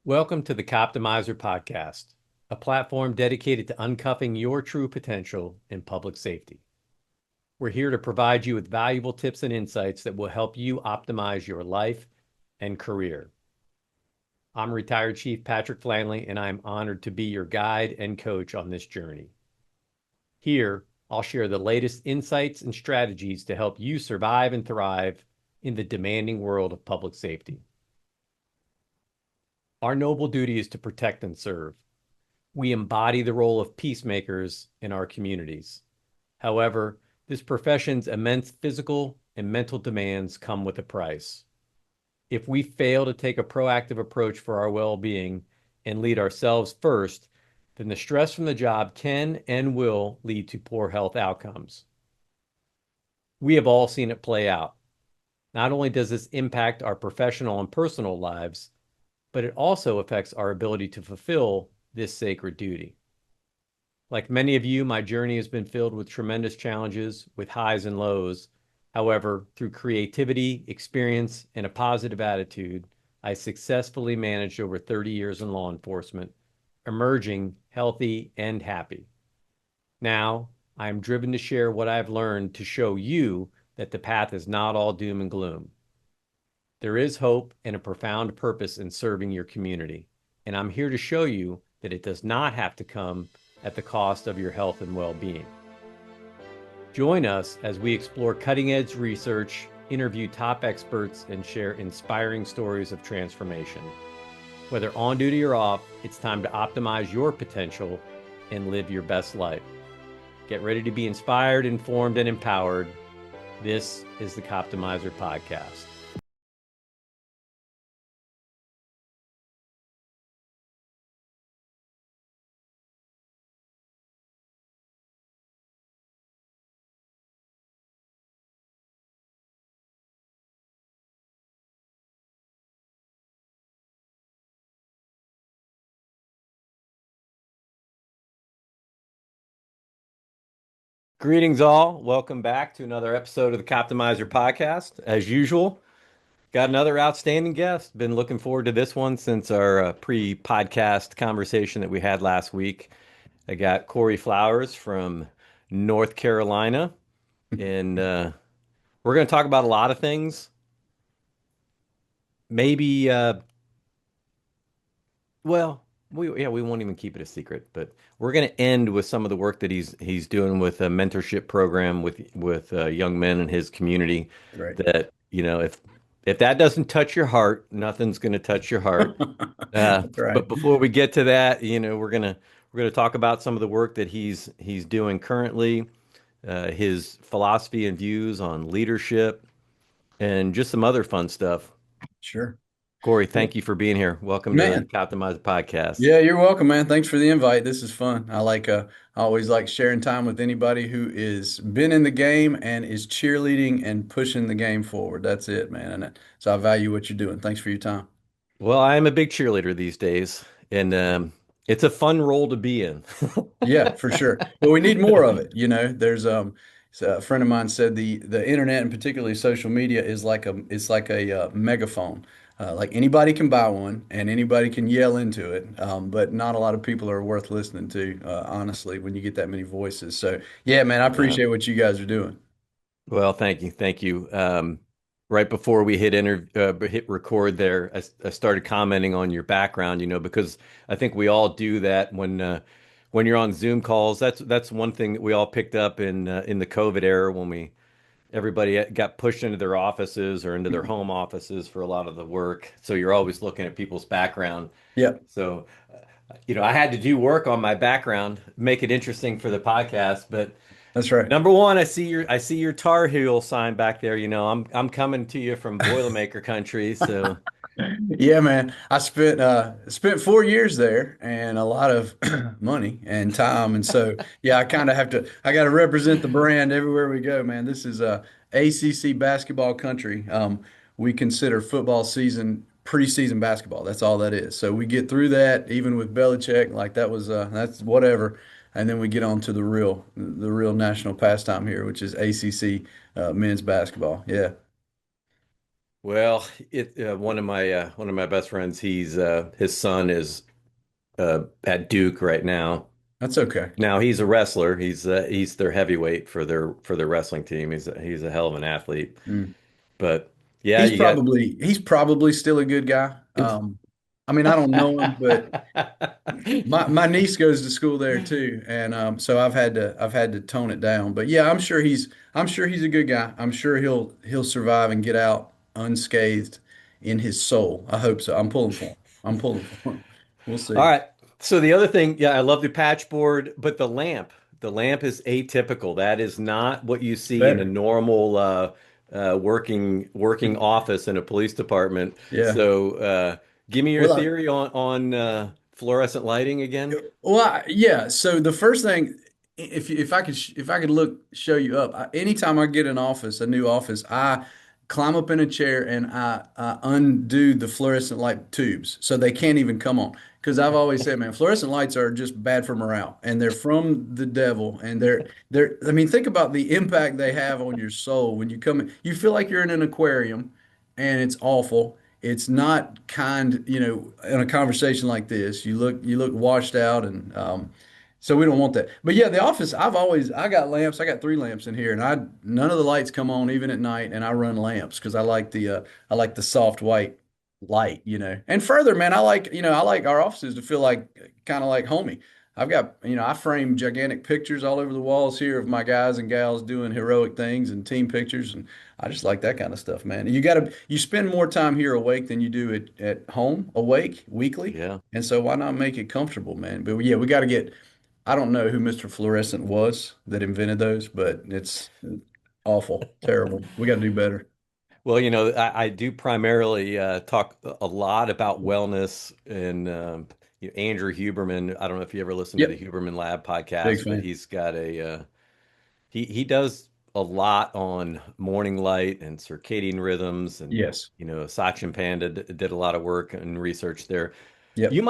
Welcome to the Coptimizer Podcast, a platform dedicated to uncuffing your true potential in public safety. We're here to provide you with valuable tips and insights that will help you optimize your life and career. I'm retired Chief Patrick Flanley, and I'm honored to be your guide and coach on this journey. Here, I'll share the latest insights and strategies to help you survive and thrive in the demanding world of public safety. Our noble duty is to protect and serve. We embody the role of peacemakers in our communities. However, this profession's immense physical and mental demands come with a price. If we fail to take a proactive approach for our well-being and lead ourselves first, then the stress from the job can and will lead to poor health outcomes. We have all seen it play out. Not only does this impact our professional and personal lives, but it also affects our ability to fulfill this sacred duty. Like many of you, my journey has been filled with tremendous challenges, with highs and lows. However, through creativity, experience, and a positive attitude, I successfully managed over 30 years in law enforcement, emerging healthy and happy. Now, I am driven to share what I've learned to show you that the path is not all doom and gloom. There is hope and a profound purpose in serving your community, and I'm here to show you that it does not have to come at the cost of your health and well-being. Join us as we explore cutting-edge research, interview top experts, and share inspiring stories of transformation. Whether on duty or off, it's time to optimize your potential and live your best life. Get ready to be inspired, informed, and empowered. This is the Coptimizer Podcast. Greetings, all. Welcome back to another episode of the Coptimizer Podcast. As usual, got another outstanding guest. Been looking forward to this one since our pre-podcast conversation that we had last week. I got Kory Flowers from North Carolina, and we're going to talk about a lot of things. Maybe, well, we won't even keep it a secret, but we're going to end with some of the work that he's doing with a mentorship program with young men in his community. Right. That if that doesn't touch your heart, nothing's going to touch your heart. That's right. But before we get to that, we're gonna talk about some of the work that he's doing currently, his philosophy and views on leadership, and just some other fun stuff. Sure. Kory, Well, thank you for being here. Welcome to the man, Optimize Podcast. yeah, you're welcome, man. Thanks for the invite. This is fun. I always like sharing time with anybody who is been in the game and is cheerleading and pushing the game forward. That's it, man. So I value what you're doing. Thanks for your time. Well, I am a big cheerleader these days, and it's a fun role to be in. Yeah, for sure. But we need more of it. There's so a friend of mine said the internet and particularly social media is like a megaphone. Like anybody can buy one and anybody can yell into it, but not a lot of people are worth listening to, honestly, when you get that many voices. So yeah, man, I Yeah. appreciate what you guys are doing. Well, thank you. Right before we hit record there, I started commenting on your background, because I think we all do that when you're on Zoom calls. That's one thing that we all picked up in the COVID era when everybody got pushed into their offices or into their home offices for a lot of the work. So you're always looking at people's background. Yeah, So, I had to do work on my background, make it interesting for the podcast, but. that's right. Number one, I see your Tar Heel sign back there. I'm coming to you from Boilermaker country, so Yeah, man. I spent 4 years there and a lot of money and time. And so yeah, I gotta represent the brand everywhere we go, man. This is a ACC basketball country. We consider football season preseason basketball. That's all that is. So we get through that even with Belichick, like that's whatever. And then we get on to the real national pastime here, which is ACC men's basketball. Yeah. Well, it one of my best friends, he's his son is at Duke right now. That's okay. Now he's a wrestler. He's their heavyweight for their wrestling team. He's a hell of an athlete. Mm. But yeah, you got He's probably still a good guy. I mean, I don't know him, but my niece goes to school there too, and so I've had to tone it down. But yeah, I'm sure he's a good guy. I'm sure he'll survive and get out unscathed in his soul. I hope so. I'm pulling for him. I'm pulling for him. We'll All see. right. So the other thing, yeah, I love the patch board, but the lamp is atypical. That is not what you see in a Better. normal working office in a police department. Yeah. So give me your Well, theory on fluorescent lighting again. Yeah. So the first thing, if I could look show you up, anytime I get an office, a new office, I climb up in a chair and I undo the fluorescent light tubes so they can't even come on. Because I've always said, man, fluorescent lights are just bad for morale, and they're from the devil. And they're. I mean, think about the impact they have on your soul when you come in. You feel like you're in an aquarium, and it's awful. It's not kind, in a conversation like this. You look washed out, and so we don't want that. But yeah, the office. I got lamps. I got three lamps in here, and I none of the lights come on even at night, and I run lamps because I like the soft white light, And further, man, I like our offices to feel like kind of like homey. I've got, I frame gigantic pictures all over the walls here of my guys and gals doing heroic things and team pictures, and I just like that kind of stuff, man. You spend more time here awake than you do at home awake weekly. Yeah. And so why not make it comfortable, man? But yeah, we got to get, I don't know who Mr. Fluorescent was that invented those, but it's awful, terrible. We got to do better. Well, I do primarily talk a lot about wellness and Andrew Huberman. I don't know if you ever listen to the Yep. Huberman Lab Big podcast, but fan. he's got he does a lot on morning light and circadian rhythms, and Yes. Sachin Panda did a lot of work and research there. Yep. You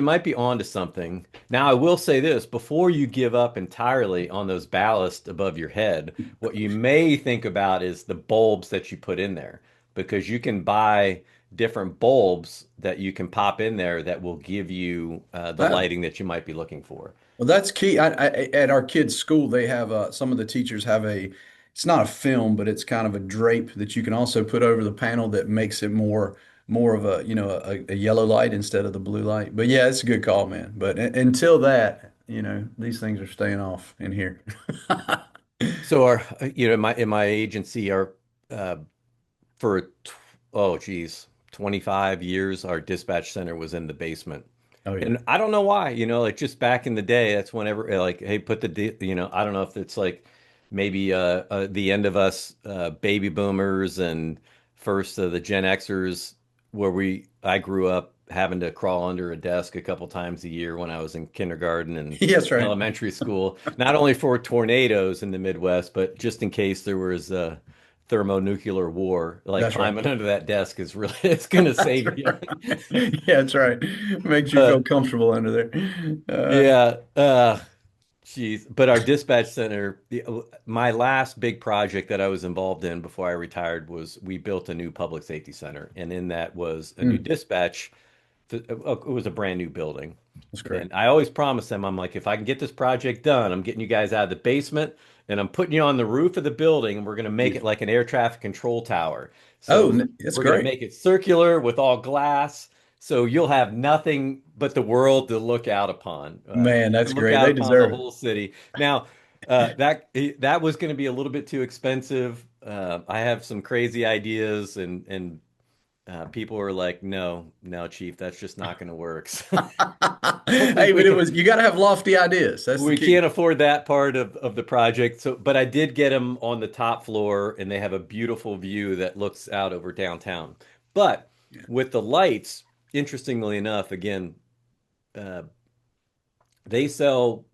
might be onto something. Now, I will say this, before you give up entirely on those ballast above your head, what you may think about is the bulbs that you put in there, because you can buy different bulbs that you can pop in there that will give you the Oh. lighting that you might be looking for. Well, that's key. At our kids' school, they have some of the teachers have it's not a film, but it's kind of a drape that you can also put over the panel that makes it more of a, a yellow light instead of the blue light. But yeah, it's a good call, man. But until that, these things are staying off in here. So in my agency, our uh, for oh geez, 25 years, our dispatch center was in the basement. Oh yeah. And I don't know why, like just back in the day, that's whenever like, hey, I don't know if it's like maybe the end of us baby boomers and first the Gen Xers, where I grew up having to crawl under a desk a couple times a year when I was in kindergarten and Yes, right. elementary school, not only for tornadoes in the Midwest, but just in case there was a thermonuclear war, like That's right. climbing under that desk is really it's gonna That's save you. right. Yeah, that's right. Makes you Uh, feel comfortable under there. yeah. Geez, but our dispatch center, my last big project that I was involved in before I retired was we built a new public safety center, and in that was a new Mm, dispatch. It was a brand new building, that's great. and I always promise them, I'm like, if I can get this project done, I'm getting you guys out of the basement, and I'm putting you on the roof of the building, and we're going to make it Beautiful. like an air traffic control tower. Oh, So that's we're going to great. make it circular with all glass. So you'll have nothing but the world to look out upon. Man, You that's can look great. out They upon the deserve it. whole city. Now, that was going to be a little bit too expensive. I have some crazy ideas, and people were like, "No, no, Chief, that's just not going to work." So Hey, but we you got to have lofty ideas. That's the we key. can't afford that part of the project. So, but I did get them on the top floor, and they have a beautiful view that looks out over downtown. But Yeah. with the lights, interestingly enough, again, uh, they sell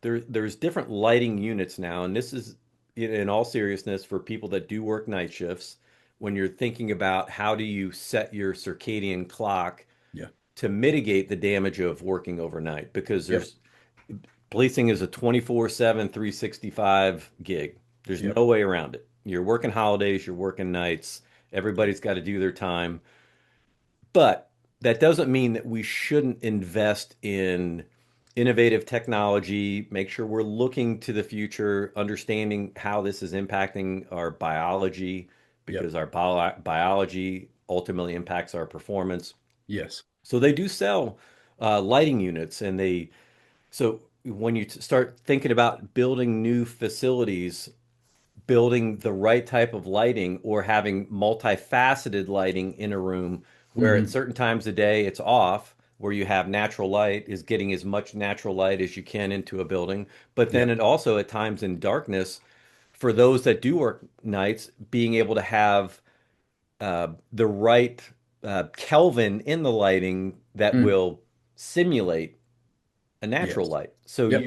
there's different lighting units now, and this is in all seriousness for people that do work night shifts. When you're thinking about how do you set your circadian clock Yeah. to mitigate the damage of working overnight, because Yep. there's policing is a 24/7, 365 gig. There's Yep. no way around it. You're working holidays, you're working nights. Everybody's got to do their time. But that doesn't mean that we shouldn't invest in innovative technology, make sure we're looking to the future, understanding how this is impacting our biology, Yep. because our biology ultimately impacts our performance. Yes. So they do sell lighting units, and so when you start thinking about building new facilities, building the right type of lighting or having multifaceted lighting in a room where at Hmm. certain times of day it's off, where you have natural light is getting as much natural light as you can into a building. But then Yep. it also at times in darkness, for those that do work nights, being able to have the right Kelvin in the lighting that Mm. will simulate a natural Yes. light. So Yep.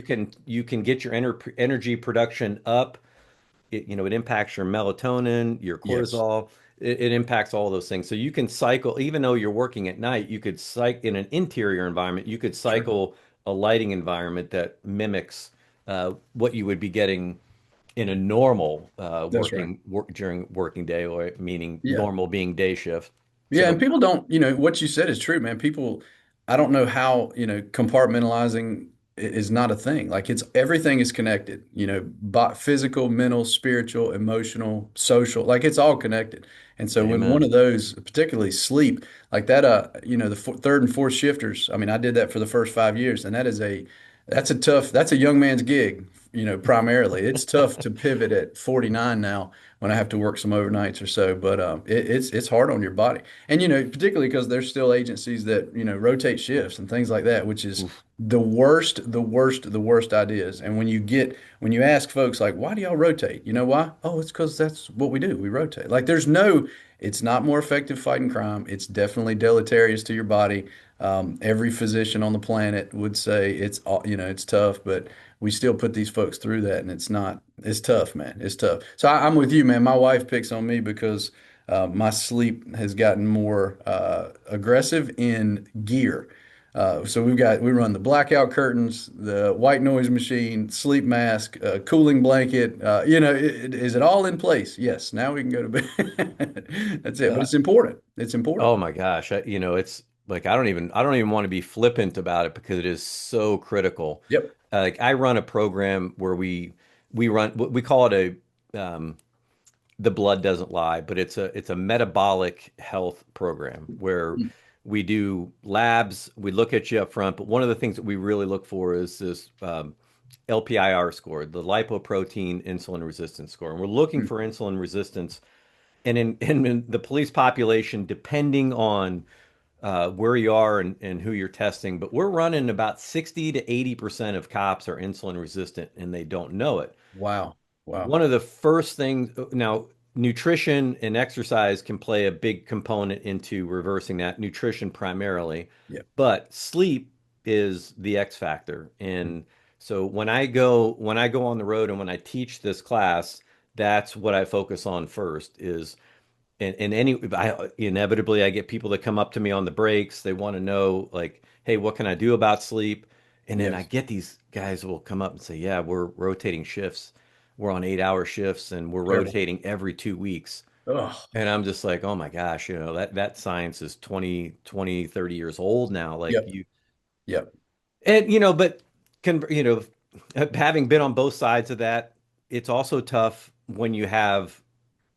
you can get your energy production up. It impacts your melatonin, your Yes. cortisol. It impacts all those things. So you can cycle, even though you're working at night, you could cycle in an interior environment, you could Sure. cycle a lighting environment that mimics what you would be getting in a normal That's right. during working day, or meaning Yeah. normal being day shift. Yeah, and So, people don't, what you said is true, man. People, I don't know how, compartmentalizing is not a thing. Like it's everything is connected, physical, mental, spiritual, emotional, social, like it's all connected. And so when one amen. of those, particularly sleep, like that, the third and fourth shifters, I mean, I did that for the first 5 years, and that's a young man's gig, primarily. It's tough to pivot at 49 now when I have to work some overnights or so, but it's hard on your body. And particularly because there's still agencies that rotate shifts and things like that, which is Oof. the worst ideas. And when you ask folks like, why do y'all rotate? You know why? Oh, it's because that's what we do. We rotate. Like it's not more effective fighting crime. It's definitely deleterious to your body. Every physician on the planet would say it's tough, but we still put these folks through that, and it's tough, man. It's tough. So I'm with you, man. My wife picks on me because my sleep has gotten more aggressive in gear. So we run the blackout curtains, the white noise machine, sleep mask, cooling blanket. Is it all in place? Yes. Now we can go to bed. That's it. But Uh, it's important. It's important. oh my gosh, it's like I don't even want to be flippant about it because it is so critical. Yep. Like I run a program where we call it a the blood doesn't lie, but it's a metabolic health program where we do labs, we look at you up front, but one of the things that we really look for is this LPIR score, the lipoprotein insulin resistance score. And we're looking Mm. for insulin resistance. And in the police population, depending on where you are and who you're testing, but we're running about 60 to 80% of cops are insulin resistant and they don't know it. Wow. Wow. One of the first things now, nutrition and exercise can play a big component into reversing that, nutrition primarily, Yep. but sleep is the X factor. And so when I go on the road and when I teach this class, that's what I focus on first is inevitably I get people that come up to me on the breaks. They want to know like, hey, what can I do about sleep? And then I Yes. get these guys who will come up and say, yeah, we're rotating shifts. We're on 8 hour shifts and we're Terrible. rotating every 2 weeks. Oh, And I'm just like, oh my gosh, that science is 20, 30 years old now. Like yep. Yep. and but can, having been on both sides of that, it's also tough when you have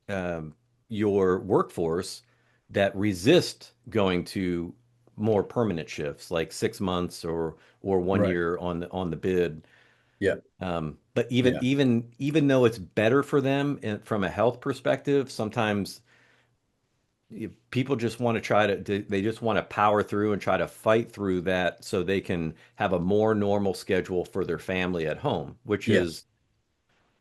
um, your workforce that resist going to more permanent shifts, like 6 months or one Right. year on the bid. Yep. But Yeah. even though it's better for them from a health perspective, sometimes people just want to they just want to power through and try to fight through that so they can have a more normal schedule for their family at home, which Yes. is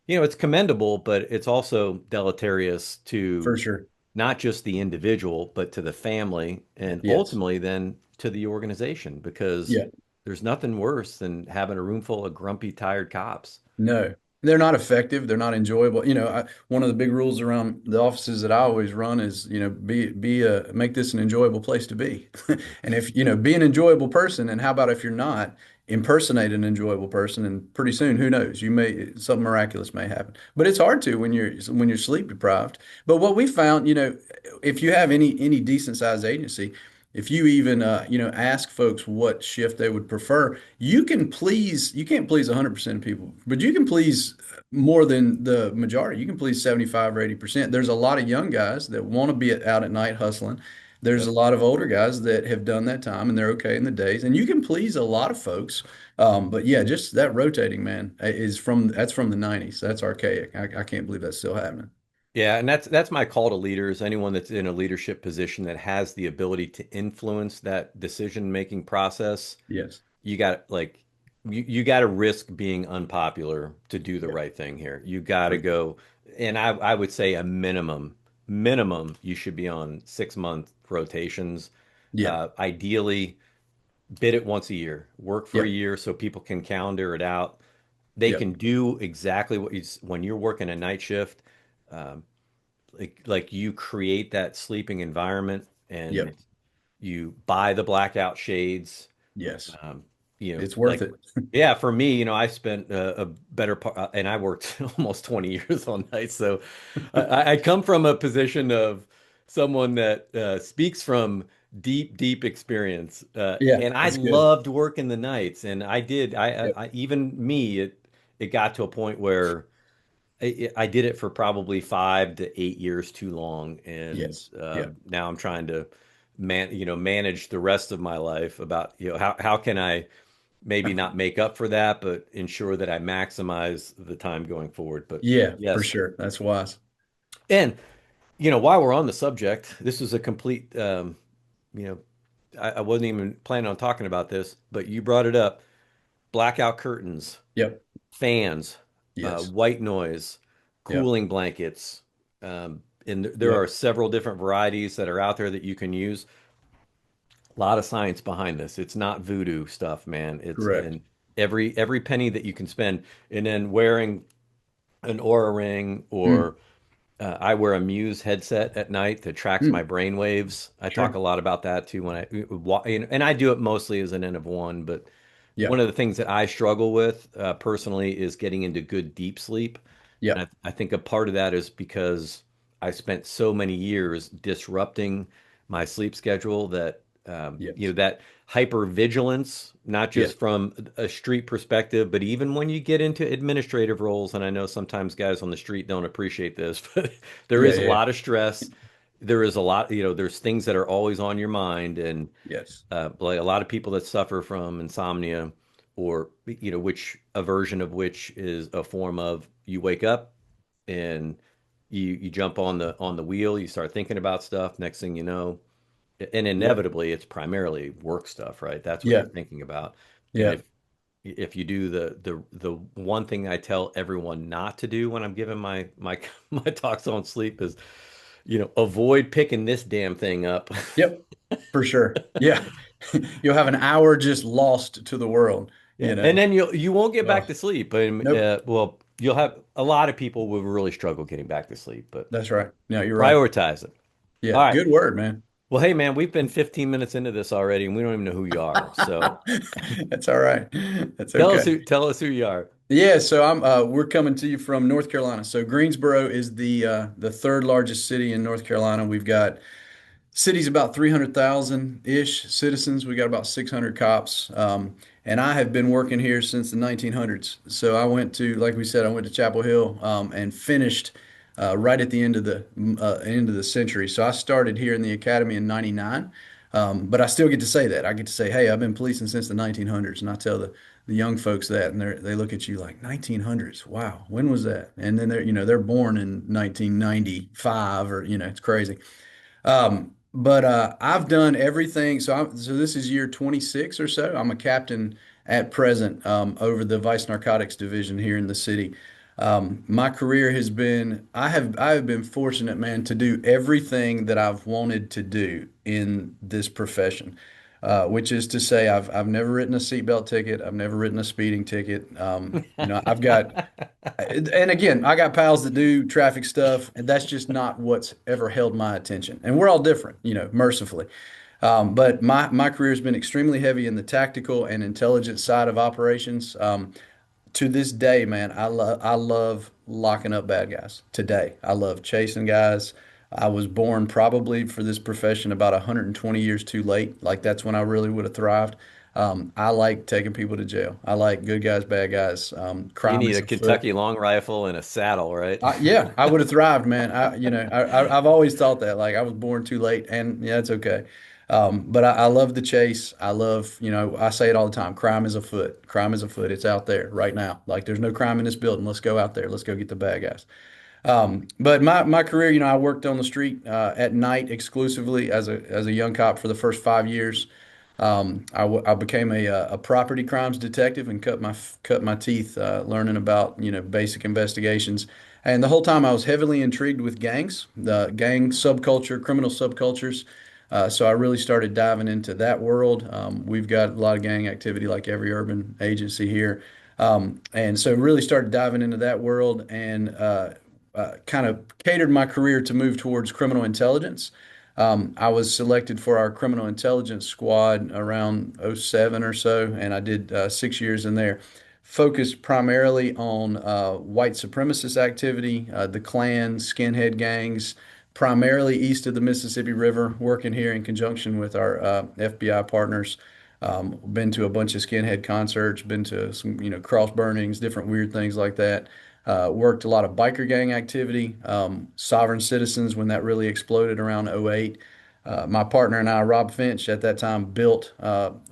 it's commendable, but it's also deleterious For to sure. not just the individual, but to the family and Yes. ultimately then to the organization because Yeah. there's nothing worse than having a room full of grumpy, tired cops. No, they're not effective. They're not enjoyable. One of the big rules around the offices that I always run is, make this an enjoyable place to be. And if, be an enjoyable person. And how about if you're not, impersonate an enjoyable person, and pretty soon, who knows, you may something miraculous may happen. But it's hard to when you're sleep deprived. But what we found, if you have any decent sized agency, if you even ask folks what shift they would prefer, you can't please 100% of people, but you can please more than the majority. You can please 75 or 80%. There's a lot of young guys that want to be out at night hustling. There's a Yep. lot of older guys that have done that time and they're okay in the days. And you can please a lot of folks. But yeah, just that rotating, man, that's from the 90s. That's archaic. I can't believe that's still happening. Yeah, and that's my call to leaders, anyone that's in a leadership position that has the ability to influence that decision-making process. Yes. You got like you got to risk being unpopular to do the Yeah. right thing here. You got to For- go, and I would say a minimum you should be on 6 month rotations. Yeah. Ideally, bid it once a year. Work for a Yep. year so people can calendar it out. They Yep. can do exactly what when you're working a night shift. Um, like you create that sleeping environment and Yep. you buy the blackout shades. Yes. Um, It's worth like it. yeah, for me, I spent a better part, and I worked almost 20 years on nights. So I come from a position of someone that speaks from deep experience, Yeah. and I That's good. loved working the nights, and I did. Yep. Even me, it got to a point where I did it for probably 5 to 8 years too long, and Yes. Yeah. now I'm trying to manage the rest of my life about how can I maybe not make up for that, but ensure that I maximize the time going forward. But Yeah, for yes, sure. That's wise. and while we're on the subject, this is a complete you know I wasn't even planning on talking about this, but you brought it up. Blackout curtains, Yep. fans, Yes. white noise, Yep. cooling blankets. And there are Yep. several different varieties that are out there that you can use. A lot of science behind this. It's not voodoo stuff, man. It's Correct. and every penny that you can spend, and then wearing an Aura ring Mm. or I wear a Muse headset at night that tracks my Mm. brain waves. I talk a Sure. lot about that too and I do it mostly as an N of one, but Yeah. one of the things that I struggle with personally is getting into good deep sleep. And Yep. I think a part of that is because I spent so many years disrupting my sleep schedule that, Yes. that hyper vigilance, not Yeah. just from a street perspective, but even when you get into administrative roles. And I know sometimes guys on the street don't appreciate this, but there Yeah. is a Yeah. lot of stress. There is a lot, there's things that are always on your mind. And Yes. like a lot of people that suffer from insomnia or which a version of which is a form of you wake up and you jump on the wheel, you start thinking about stuff, next thing you know, and Yep. inevitably it's primarily work stuff, right? That's what Yeah. you're thinking about. And Yeah. if you do the one thing I tell everyone not to do when I'm giving my my talks on sleep is avoid picking this damn thing up. Yep. For sure. Yeah. You'll have an hour just lost to the world, Yeah, you know. and then you won't get back Oh, to sleep. And nope. well, you'll have a lot of people will really struggle getting back to sleep, but That's right. No, you're right. prioritize it. Yeah. All right. Good word, man. Well, hey man, we've been 15 minutes into this already, and we don't even know who you are. So That's all right. That's okay. tell us who you are. Yeah, so we're coming to you from North Carolina. So Greensboro is the third largest city in North Carolina. We've got city's about 300,000-ish citizens. We got about 600 cops. And I have been working here since the 1900s. So I went to, like we said, I went to Chapel Hill and finished right at the end of the century. So I started here in the academy in '99. But I still get to say that. I get to say, hey, I've been policing since the 1900s. And I tell the young folks that, and they look at you like 1900s. Wow, when was that? And then they're born in 1995 or it's crazy. But I've done everything. So this is year 26 or so. I'm a captain at present over the Vice Narcotics Division here in the city. My career has been I have been fortunate, man, to do everything that I've wanted to do in this profession. Which is to say, I've never written a seatbelt ticket. I've never written a speeding ticket. I've got and again, I got pals that do traffic stuff, and that's just not what's ever held my attention. And we're all different, mercifully. But my career has been extremely heavy in the tactical and intelligence side of operations. To this day, man, I love locking up bad guys. Today, I love chasing guys. I was born probably for this profession about 120 years too late. Like that's when I really would have thrived. I like taking people to jail. I like good guys, bad guys. You Crime need is a afoot. Kentucky long rifle and a saddle, right? Yeah, I would have thrived, man. I've always thought that. Like I was born too late, and yeah, it's okay. But I love the chase. I love, I say it all the time. Crime is afoot. Crime is afoot. It's out there right now. Like there's no crime in this building. Let's go out there. Let's go get the bad guys. But my career, I worked on the street at night exclusively as a young cop for the first 5 years. I became a property crimes detective and cut my teeth learning about basic investigations. And the whole time I was heavily intrigued with gangs, the gang subculture, criminal subcultures. So I really started diving into that world. We've got a lot of gang activity like every urban agency here. And so really started diving into that world and kind of catered my career to move towards criminal intelligence. I was selected for our criminal intelligence squad around '07 or so, and I did 6 years in there. Focused primarily on white supremacist activity, the Klan, skinhead gangs, primarily east of the Mississippi River, working here in conjunction with our FBI partners. Been to a bunch of skinhead concerts, been to some, cross burnings, different weird things like that. Worked a lot of biker gang activity, sovereign citizens when that really exploded around '08. My partner and I, Rob Finch, at that time built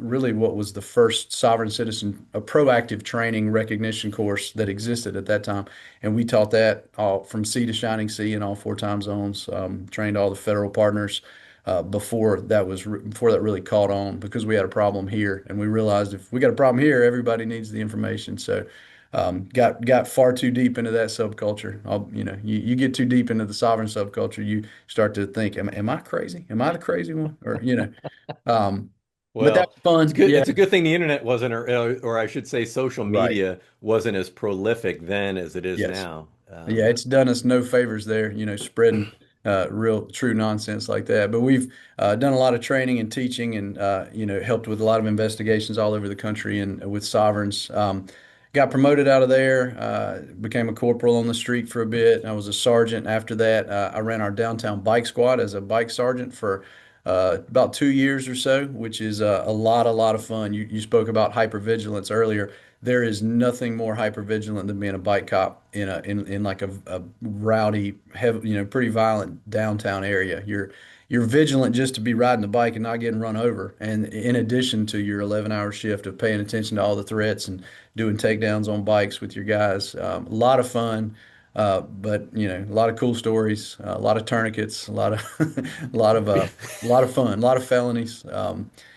really what was the first sovereign citizen, a proactive training recognition course that existed at that time. And we taught that all from sea to shining sea in all four time zones, trained all the federal partners before that really caught on because we had a problem here. And we realized if we got a problem here, everybody needs the information. So got far too deep into that subculture. You get too deep into the sovereign subculture, you start to think, am I crazy? Am I the crazy one? Um, but that's Well, it's fun. good. Yeah, It's a good thing the internet wasn't, or I should say, social right. media wasn't as prolific then as it is Yes. now. Yeah, it's done us no favors there, spreading real true nonsense like that. But we've done a lot of training and teaching and helped with a lot of investigations all over the country and with sovereigns. Got promoted out of there, became a corporal on the street for a bit. I was a sergeant after that. I ran our downtown bike squad as a bike sergeant for about 2 years or so, which is a lot of fun. You spoke about hypervigilance earlier. There is nothing more hypervigilant than being a bike cop in like a rowdy, heavy, pretty violent downtown area. You're vigilant just to be riding the bike and not getting run over. And in addition to your 11-hour shift of paying attention to all the threats and doing takedowns on bikes with your guys, a lot of fun. But a lot of cool stories, a lot of tourniquets, a lot of a lot of fun, a lot of felonies.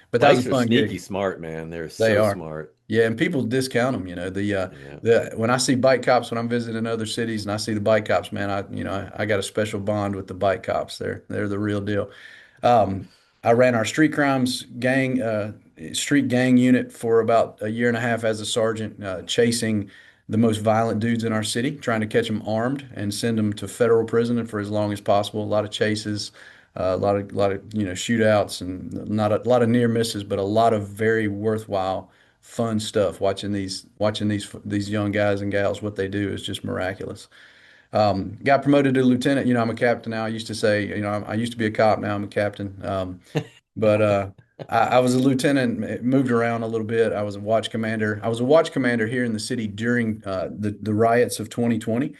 But that was Bikes a are fun sneaky gig. smart, man. They're They so are. smart. Yeah, and people discount them. Yeah. The when I see bike cops when I'm visiting other cities and I see the bike cops, man, I got a special bond with the bike cops. They're the real deal. Um, I ran our street gang unit for about a year and a half as a sergeant, chasing the most violent dudes in our city, trying to catch them armed and send them to federal prison for as long as possible. A lot of chases, a lot of shootouts, and not a lot of near misses, but a lot of very worthwhile, fun stuff. Watching these young guys and gals, what they do is just miraculous. Got promoted to lieutenant. I'm a captain now. I used to say, I used to be a cop. Now I'm a captain. But I was a lieutenant, moved around a little bit. I was a watch commander. I was a watch commander here in the city during the riots of 2020,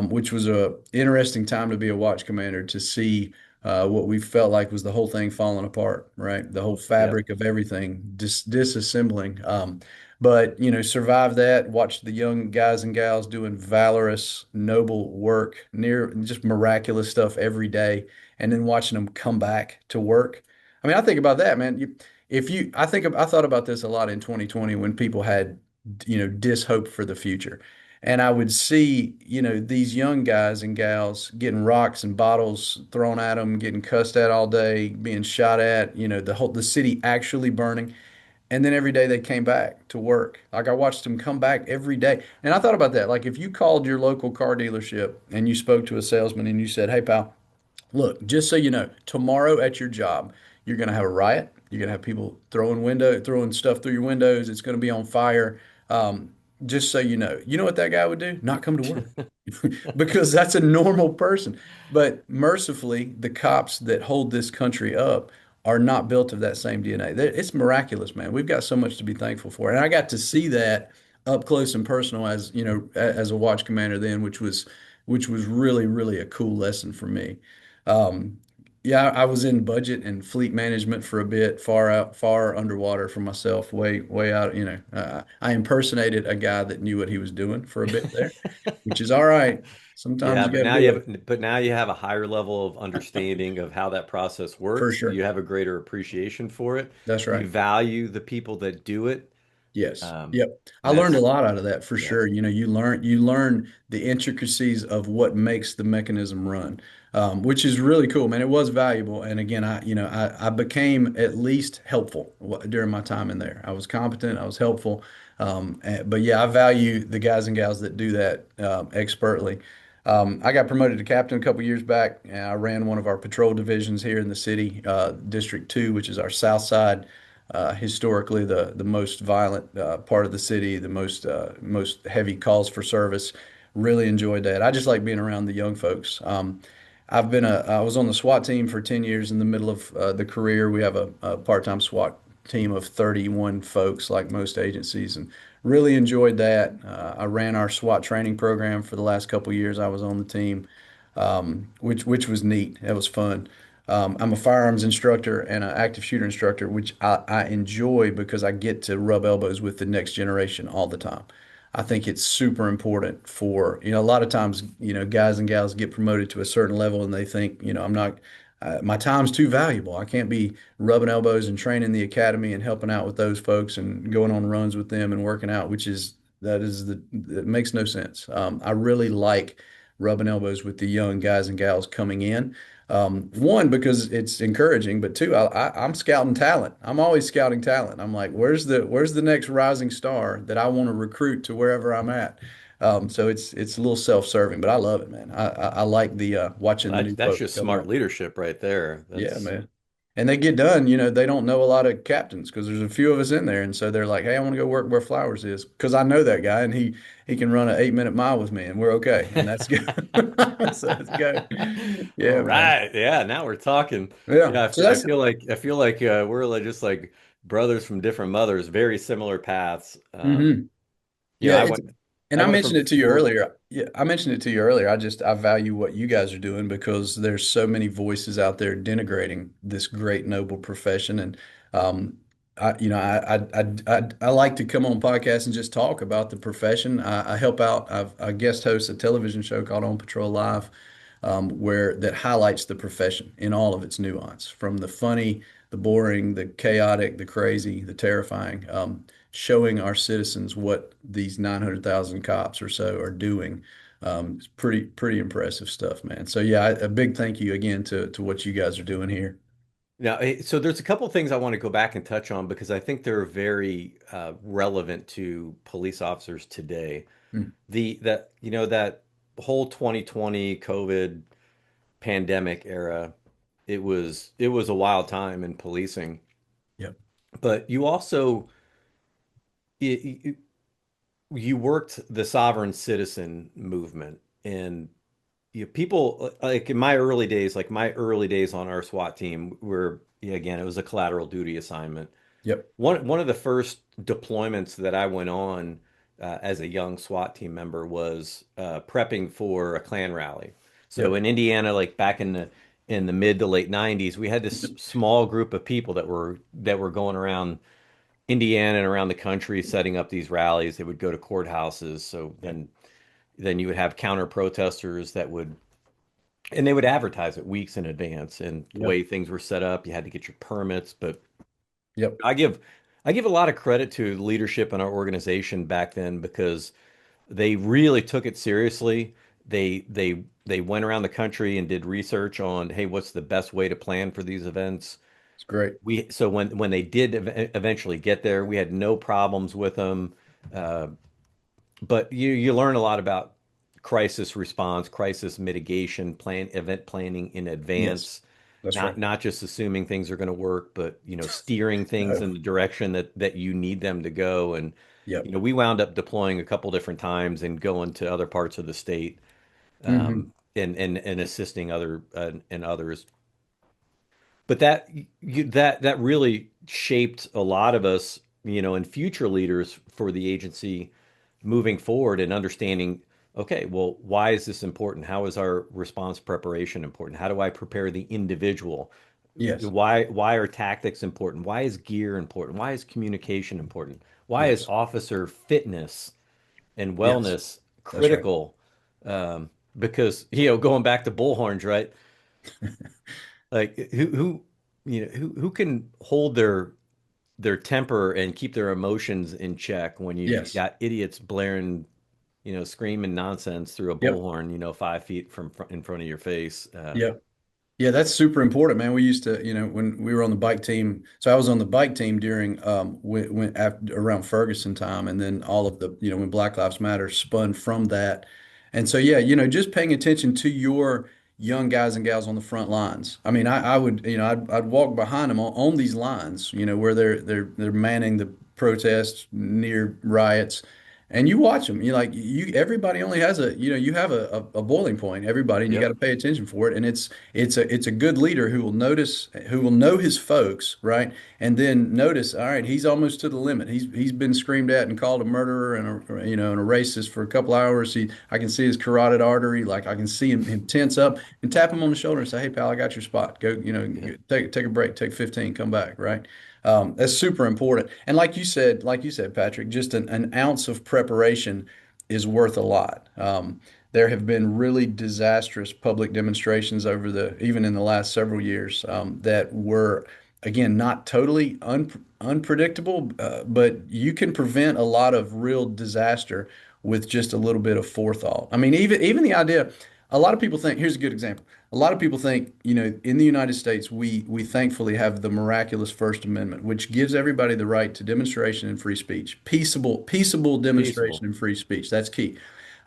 which was a interesting time to be a watch commander to see what we felt like was the whole thing falling apart, right? The whole Yep. fabric of everything disassembling. But survive that, watch the young guys and gals doing valorous, noble work, near just miraculous stuff every day, and then watching them come back to work. I mean, I think about that, man. I thought about this a lot in 2020 when people had, dishope for the future. And I would see, these young guys and gals getting rocks and bottles thrown at them, getting cussed at all day, being shot at, the city actually burning. And then every day they came back to work. Like I watched them come back every day. And I thought about that. Like if you called your local car dealership and you spoke to a salesman and you said, "Hey, pal, look, just so you know, tomorrow at your job, you're going to have a riot. You're going to have people throwing stuff through your windows. It's going to be on fire. Um, just so you know what that guy would do? Not come to work because that's a normal person. But mercifully, the cops that hold this country up are not built of that same DNA. It's miraculous, man. We've got so much to be thankful for. And I got to see that up close and personal as, as a watch commander then, which was really, really a cool lesson for me. Um, yeah, I was in budget and fleet management for a bit, far out, far underwater for myself, way, way out. I impersonated a guy that knew what he was doing for a bit there, which is all right. Sometimes Yeah, you got to do it but now you have a higher level of understanding of how that process for works. sure. You have a greater appreciation for it. That's right. You value the people that do it. Yes. Um, Yep. I and learned a that's lot out of that for yeah. sure. You learn the intricacies of what makes the mechanism run, which is really cool, man. It was valuable. And again, I became at least helpful during my time in there. I was competent. I was helpful. But yeah, I value the guys and gals that do that expertly. I got promoted to captain a couple years back, and I ran one of our patrol divisions here in the city, District 2, which is our south side, historically the most violent part of the city, the most heavy calls for service. Really enjoyed that. I just like being around the young folks. I was on the SWAT team for 10 years in the middle of the career. We have a part-time SWAT team of 31 folks, like most agencies, and really enjoyed that. I ran our SWAT training program for the last couple of years. I was on the team, which was neat. It was fun. I'm a firearms instructor and an active shooter instructor, which I enjoy because I get to rub elbows with the next generation all the time. I think it's super important for, a lot of times, guys and gals get promoted to a certain level and they think, my time's too valuable. I can't be rubbing elbows and training the academy and helping out with those folks and going on runs with them and working out, that makes no sense. I really like rubbing elbows with the young guys and gals coming in. One, because it's encouraging, but two, I'm scouting talent. I'm always scouting talent. I'm like, where's the next rising star that I want to recruit to wherever I'm at? So it's a little self-serving, but I love it, man. I like the watching the new That's folks just come smart up. leadership right there. Yeah, That's man. And they get done, they don't know a lot of captains because there's a few of us in there. And so they're like, hey, I want to go work where Flowers is because I know that guy and he can run an 8-minute mile with me and we're okay. And that's good. So let's go. all Yeah, man. right. Yeah, now we're talking. Yeah. Yeah, So I that's, feel like we're like just like brothers from different mothers, very similar paths. hmm You know, Yeah, and I I went mentioned from it to you four. earlier. Yeah, I mentioned it to you earlier. I value what you guys are doing because there's so many voices out there denigrating this great noble profession. And I like to come on podcasts and just talk about the profession. I help out. I guest host a television show called On Patrol Live, where that highlights the profession in all of its nuance, from the funny, the boring, the chaotic, the crazy, the terrifying. Showing our citizens what these 900,000 cops or so are doing. It's pretty impressive stuff, man. So yeah, a big thank you again to what you guys are doing here. Now, so there's a couple things I want to go back and touch on because I think they're very relevant to police officers today. Mm, That whole 2020 COVID pandemic era, it was a wild time in policing. yep, But you also you, you worked the sovereign citizen movement, and people like in my early days on our SWAT team, were yeah, again, it was a collateral duty assignment. yep, One of the first deployments that I went on as a young SWAT team member was prepping for a Klan rally. So yep, in Indiana, like back in the mid to late 90s, we had this small group of people that were going around Indiana and around the country setting up these rallies. They would go to courthouses. So then you would have counter protesters and they would advertise it weeks in advance. And the yep, way things were set up, you had to get your permits. But yep, I give I give a lot of credit to the leadership in our organization back then because they really took it seriously. They went around the country and did research on, hey, what's the best way to plan for these events? it's great. So when they did eventually get there, we had no problems with them. Uh, but you learn a lot about crisis response, crisis mitigation, event planning in Yes, advance. That's right. not just assuming things are going to work, but steering things No. in the direction that you need them to go. And Yep. we wound up deploying a couple different times and going to other parts of the state, Hmm. and assisting and others. But that really shaped a lot of us, and future leaders for the agency moving forward and understanding, okay, well, why is this important? How is our response preparation important? How do I prepare the individual? Yes. Why are tactics important? Why is gear important? Why is communication important? Why is Yes. officer fitness and Yes. wellness That's right. critical? Because, going back to bullhorns, right? Like who can hold their temper and keep their emotions in check when you've Yes. got idiots blaring, screaming nonsense through a Yep. bullhorn, 5 feet in front of your face. Yep. Yeah, that's super important, man. We used to, when we were on the bike team. So I was on the bike team during when after, around Ferguson time, and then all of the, when Black Lives Matter spun from that. And so yeah, just paying attention to your young guys and gals on the front lines. I mean, I would, I'd walk behind them on these lines, where they're manning the protests near riots. And you watch them. You like you. Everybody only has you have a boiling point. Everybody, and you got Yep. to pay attention for it. And it's a good leader who will notice, who will know his folks, right? And then notice, all right, he's almost to the limit. He's been screamed at and called a murderer and a racist for a couple hours. I can see his carotid artery, like I can see him tense up and tap him on the shoulder and say, "Hey, pal, I got your spot. Go, Yeah. take a break, take 15, come back." Right? That's super important. And like you said, Patrick, just an ounce of preparation is worth a lot. There have been really disastrous public demonstrations even in the last several years, that were, again, not totally unpredictable, but you can prevent a lot of real disaster with just a little bit of forethought. I mean, even the idea, a lot of people think, here's a good example. A lot of people think, in the United States, we thankfully have the miraculous First Amendment, which gives everybody the right to demonstration and free speech, peaceable Peaceable. demonstration and free speech. That's key.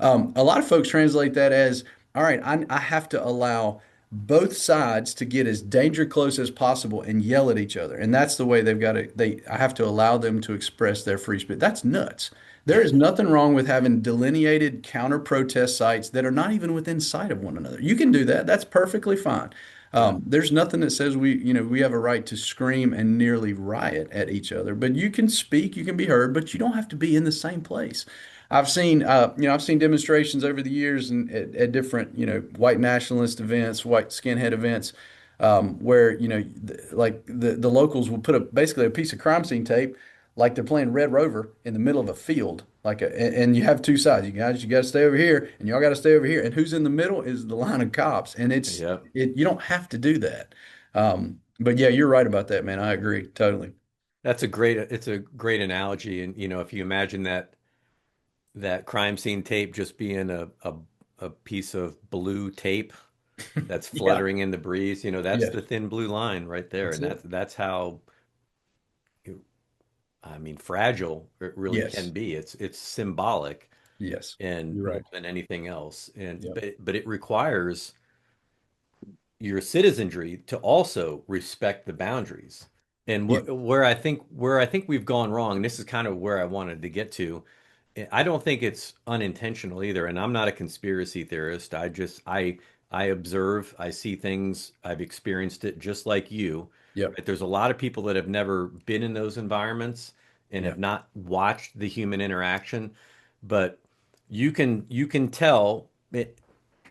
A lot of folks translate that as, all right, I have to allow both sides to get as danger close as possible and yell at each other. And that's the way I have to allow them to express their free speech. That's nuts. There is nothing wrong with having delineated counter protest sites that are not even within sight of one another. You can do that. That's perfectly fine. Yeah. There's nothing that says we have a right to scream and nearly riot at each other, but you can speak, you can be heard, but you don't have to be in the same place. I've seen demonstrations over the years and at different, white nationalist events, white skinhead events, where, like the locals will put basically a piece of crime scene tape, like they're playing Red Rover in the middle of a field, and you have two sides. You got to stay over here, and y'all got to stay over here, and who's in the middle is the line of cops, and Yeah. you don't have to do that. But yeah, you're right about that, man. I agree totally. It's a great analogy. And, if you imagine that crime scene tape just being a piece of blue tape that's Yeah, fluttering in the breeze, that's yeah, the thin blue line right there. that's And it. that's how, I mean, fragile it really can Yes, be. It's symbolic yes, and you're more right. than anything else. And Yep, but it requires your citizenry to also respect the boundaries. And yeah, where I think we've gone wrong, and this is kind of where I wanted to get to. I don't think it's unintentional either, and I'm not a conspiracy theorist. I observe, I see things, I've experienced it just like you. yep, Right? There's a lot of people that have never been in those environments and yeah, have not watched the human interaction, but you can tell it,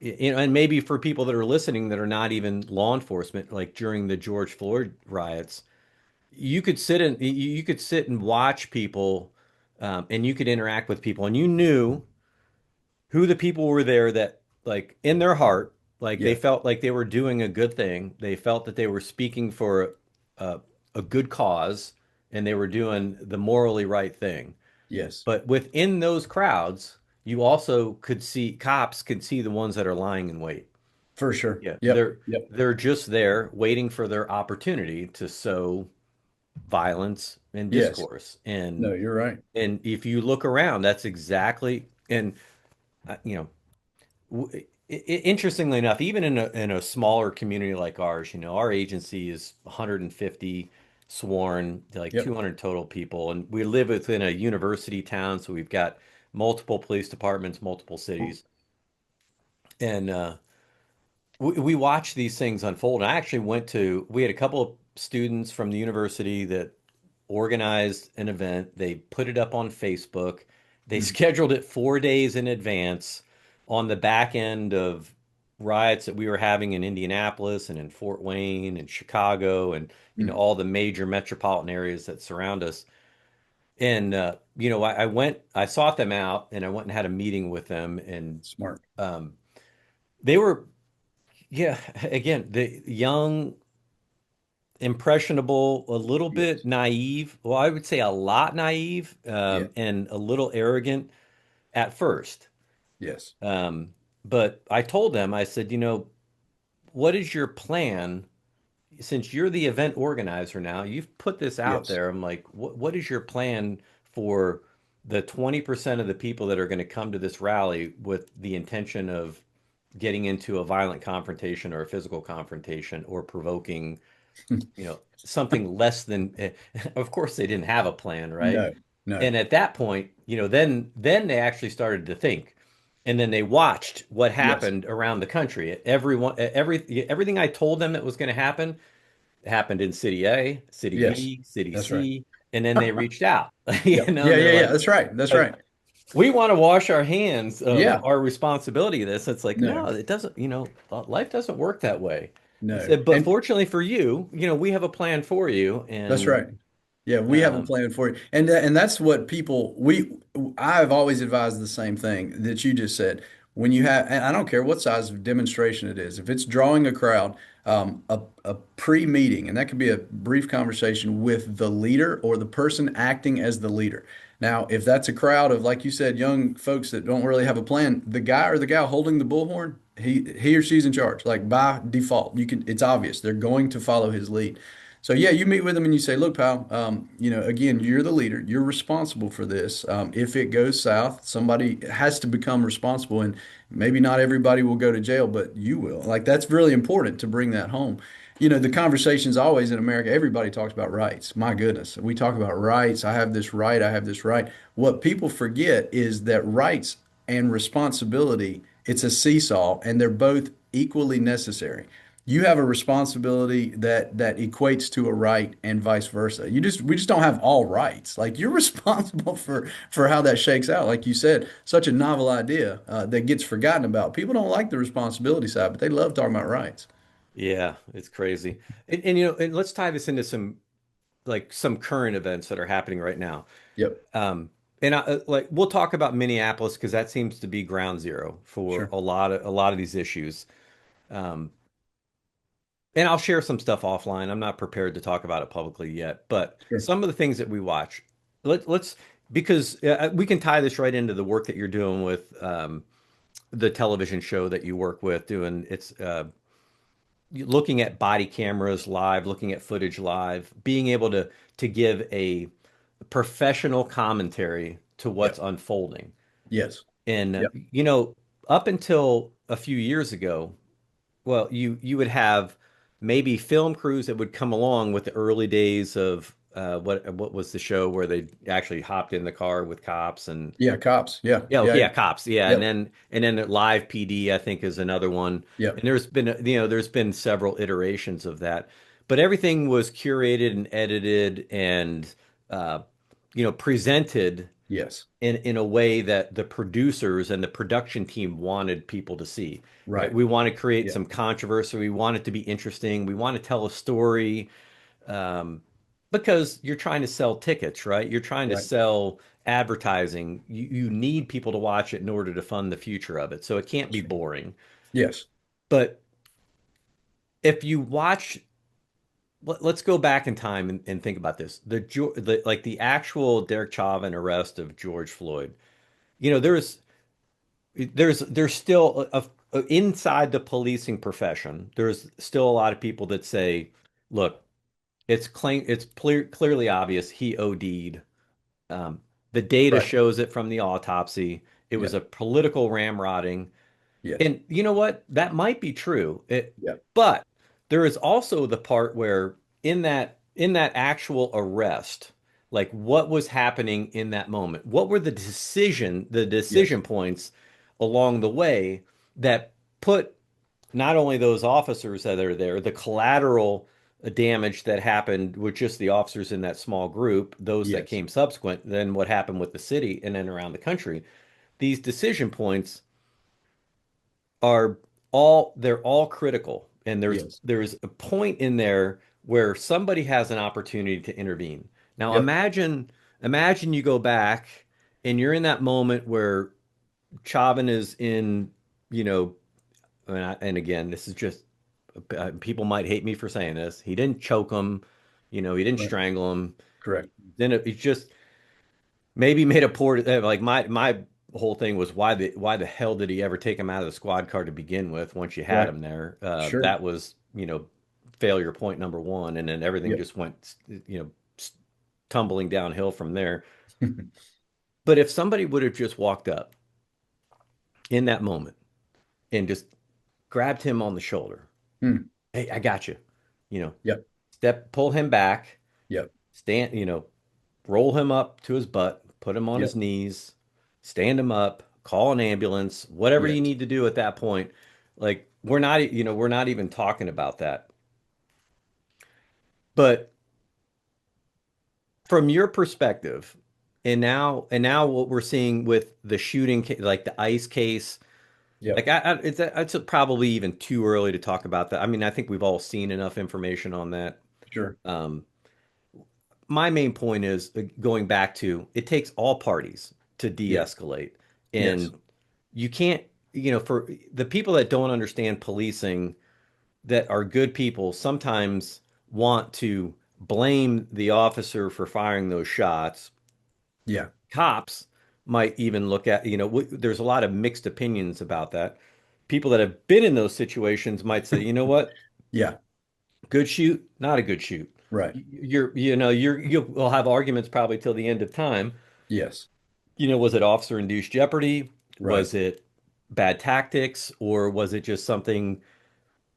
and maybe for people that are listening that are not even law enforcement, like during the George Floyd riots, you could sit and watch people, and you could interact with people, and you knew who the people were there that, like, in their heart, like they yeah, felt like they were doing a good thing. They felt that they were speaking for a, a good cause, and they were doing the morally right thing. yes, But within those crowds, you also cops could see the ones that are lying in wait. for sure. Yeah, Yep, they're yep, they're just there waiting for their opportunity to sow violence and yes. discourse. No, And you're right. and if you look around, that's exactly, and you know Interestingly enough, even in a smaller community like ours, our agency is 150 sworn, like Yep. 200 total people, and we live within a university town, so we've got multiple police departments, multiple cities, and we watch these things unfold. And I actually we had a couple of students from the university that organized an event. They put it up on Facebook. They Mm, scheduled it 4 days in advance on the back end of riots that we were having in Indianapolis and in Fort Wayne and Chicago and mm. all the major metropolitan areas that surround us. And I sought them out and I went and had a meeting with them, and Smart. um, they were, yeah, again, the young, impressionable, a little bit Yes. naive. Well, I would say a lot naive, Yeah. and a little arrogant at first. Yes. Um, but I told them, I said, what is your plan? Since you're the event organizer now, you've put this out Yes. there. I'm like, what is your plan for the 20% of the people that are going to come to this rally with the intention of getting into a violent confrontation or a physical confrontation or provoking, something less than, of course they didn't have a plan, right? No. No. And at that point, then they actually started to think. And then they watched what Yes. happened around the country. Everything I told them that was going to happen happened in city A, city Yes. B, city That's right. C, and then they reached out, Yep. Yeah. and they're Yeah. Yeah. like, That's right. That's uh, right. we want to wash our hands of Yeah. our responsibility of this. It's like, No. no, it doesn't, life doesn't work that way. I No. said, but And fortunately for you, we have a plan for you. that's And right. Yeah, we have a um, plan for you. And that's what people we I've always advised the same thing that you just said. When you have, and I don't care what size of demonstration it is, if it's drawing a crowd, a pre-meeting, and that could be a brief conversation with the leader or the person acting as the leader. Now, if that's a crowd of, like you said, young folks that don't really have a plan, the guy or the gal holding the bullhorn, he or she's in charge. Like by default, it's obvious they're going to follow his lead. So yeah, you meet with them and you say, look, pal, again, you're the leader. You're responsible for this. If it goes south, somebody has to become responsible, and maybe not everybody will go to jail, but you will. Like that's really important to bring that home. The conversation's always in America, everybody talks about rights. My goodness, we talk about rights. I have this right. I have this right. What people forget is that rights and responsibility, it's a seesaw, and they're both equally necessary. You have a responsibility that equates to a right and vice versa. We just don't have all rights. Like you're responsible for how that shakes out. Like you said, such a novel idea that gets forgotten about. People don't like the responsibility side, but they love talking about rights. yeah, it's crazy. And let's tie this into some current events that are happening right now. Yep. Um, and we'll talk about Minneapolis because that seems to be ground zero for Sure. a lot of these issues. Um, and I'll share some stuff offline. I'm not prepared to talk about it publicly yet, but Sure. some of the things that we watch, let's because we can tie this right into the work that you're doing with the television show that you work with, doing it's looking at body cameras live, looking at footage live, being able to give a professional commentary to what's Yep. unfolding. Yes. And Yep. up until a few years ago, well, you would have maybe film crews that would come along with the early days of what was the show where they actually hopped in the car with cops and Yeah. Cops. Yeah. yeah, Yeah. okay, Yeah. yeah, cops, yeah, and Yep. then live PD I think is another one, and Yep. there's been several iterations of that, but everything was curated and edited and uh, presented Yes. in a way that the producers and the production team wanted people to see, right? Right. We want to create Yeah. some controversy. We want it to be interesting. We want to tell a story, um, because you're trying to sell tickets, right? You're trying to Right. sell advertising. You need people to watch it in order to fund the future of it. So it can't be That's right. boring. Yes. But if you watch, let's go back in time and think about this. The actual Derek Chauvin arrest of George Floyd. You know, there's still inside the policing profession, there's still a lot of people that say, look, it's clearly obvious he OD'd. The data Right. shows it from the autopsy. It was Yep. a political ramrodding. Yes. And you know what? That might be true. Yep. But there is also the part where in that actual arrest, like what was happening in that moment? What were the Yes. decision points along the way that put not only those officers that are there, the collateral damage that happened with just the officers in that small group, those that Yes. came subsequent, then what happened with the city and then around the country. These decision points are they're all critical. And there's Yes. there's a point in there where somebody has an opportunity to intervene. Now Yep. imagine you go back and you're in that moment where Chauvin is in, you know, and again, this is just people might hate me for saying this. He didn't choke him, he didn't Right. strangle him. Correct. Then it's just maybe made a poor like my whole thing was why the hell did he ever take him out of the squad car to begin with once you had Right. him there? Sure. That was, failure point number one, and then everything Yep. just went, tumbling downhill from there. But if somebody would have just walked up in that moment and just grabbed him on the shoulder, Hmm. hey, I got you, you know, Yep. pull him back, Yep. stand, roll him up to his butt, put him on his Yep. knees, stand him up, call an ambulance, whatever you Yes. need to do at that point. Like we're not even talking about that. But from your perspective, and now what we're seeing with the shooting, like the ICE case, Yep. like it's probably even too early to talk about that. I mean, I think we've all seen enough information on that. Sure. Um, my main point is going back to it takes all parties to Yeah. de-escalate. Yes. And you can't, for the people that don't understand policing, that are good people, sometimes want to blame the officer for firing those shots. Yeah. Cops might even look at, there's a lot of mixed opinions about that. People that have been in those situations might say, you know what? Yeah. Good shoot, not a good shoot. Right. You'll have arguments probably till the end of time. Yes. Was it officer induced jeopardy? Right. Was it bad tactics? Or was it just something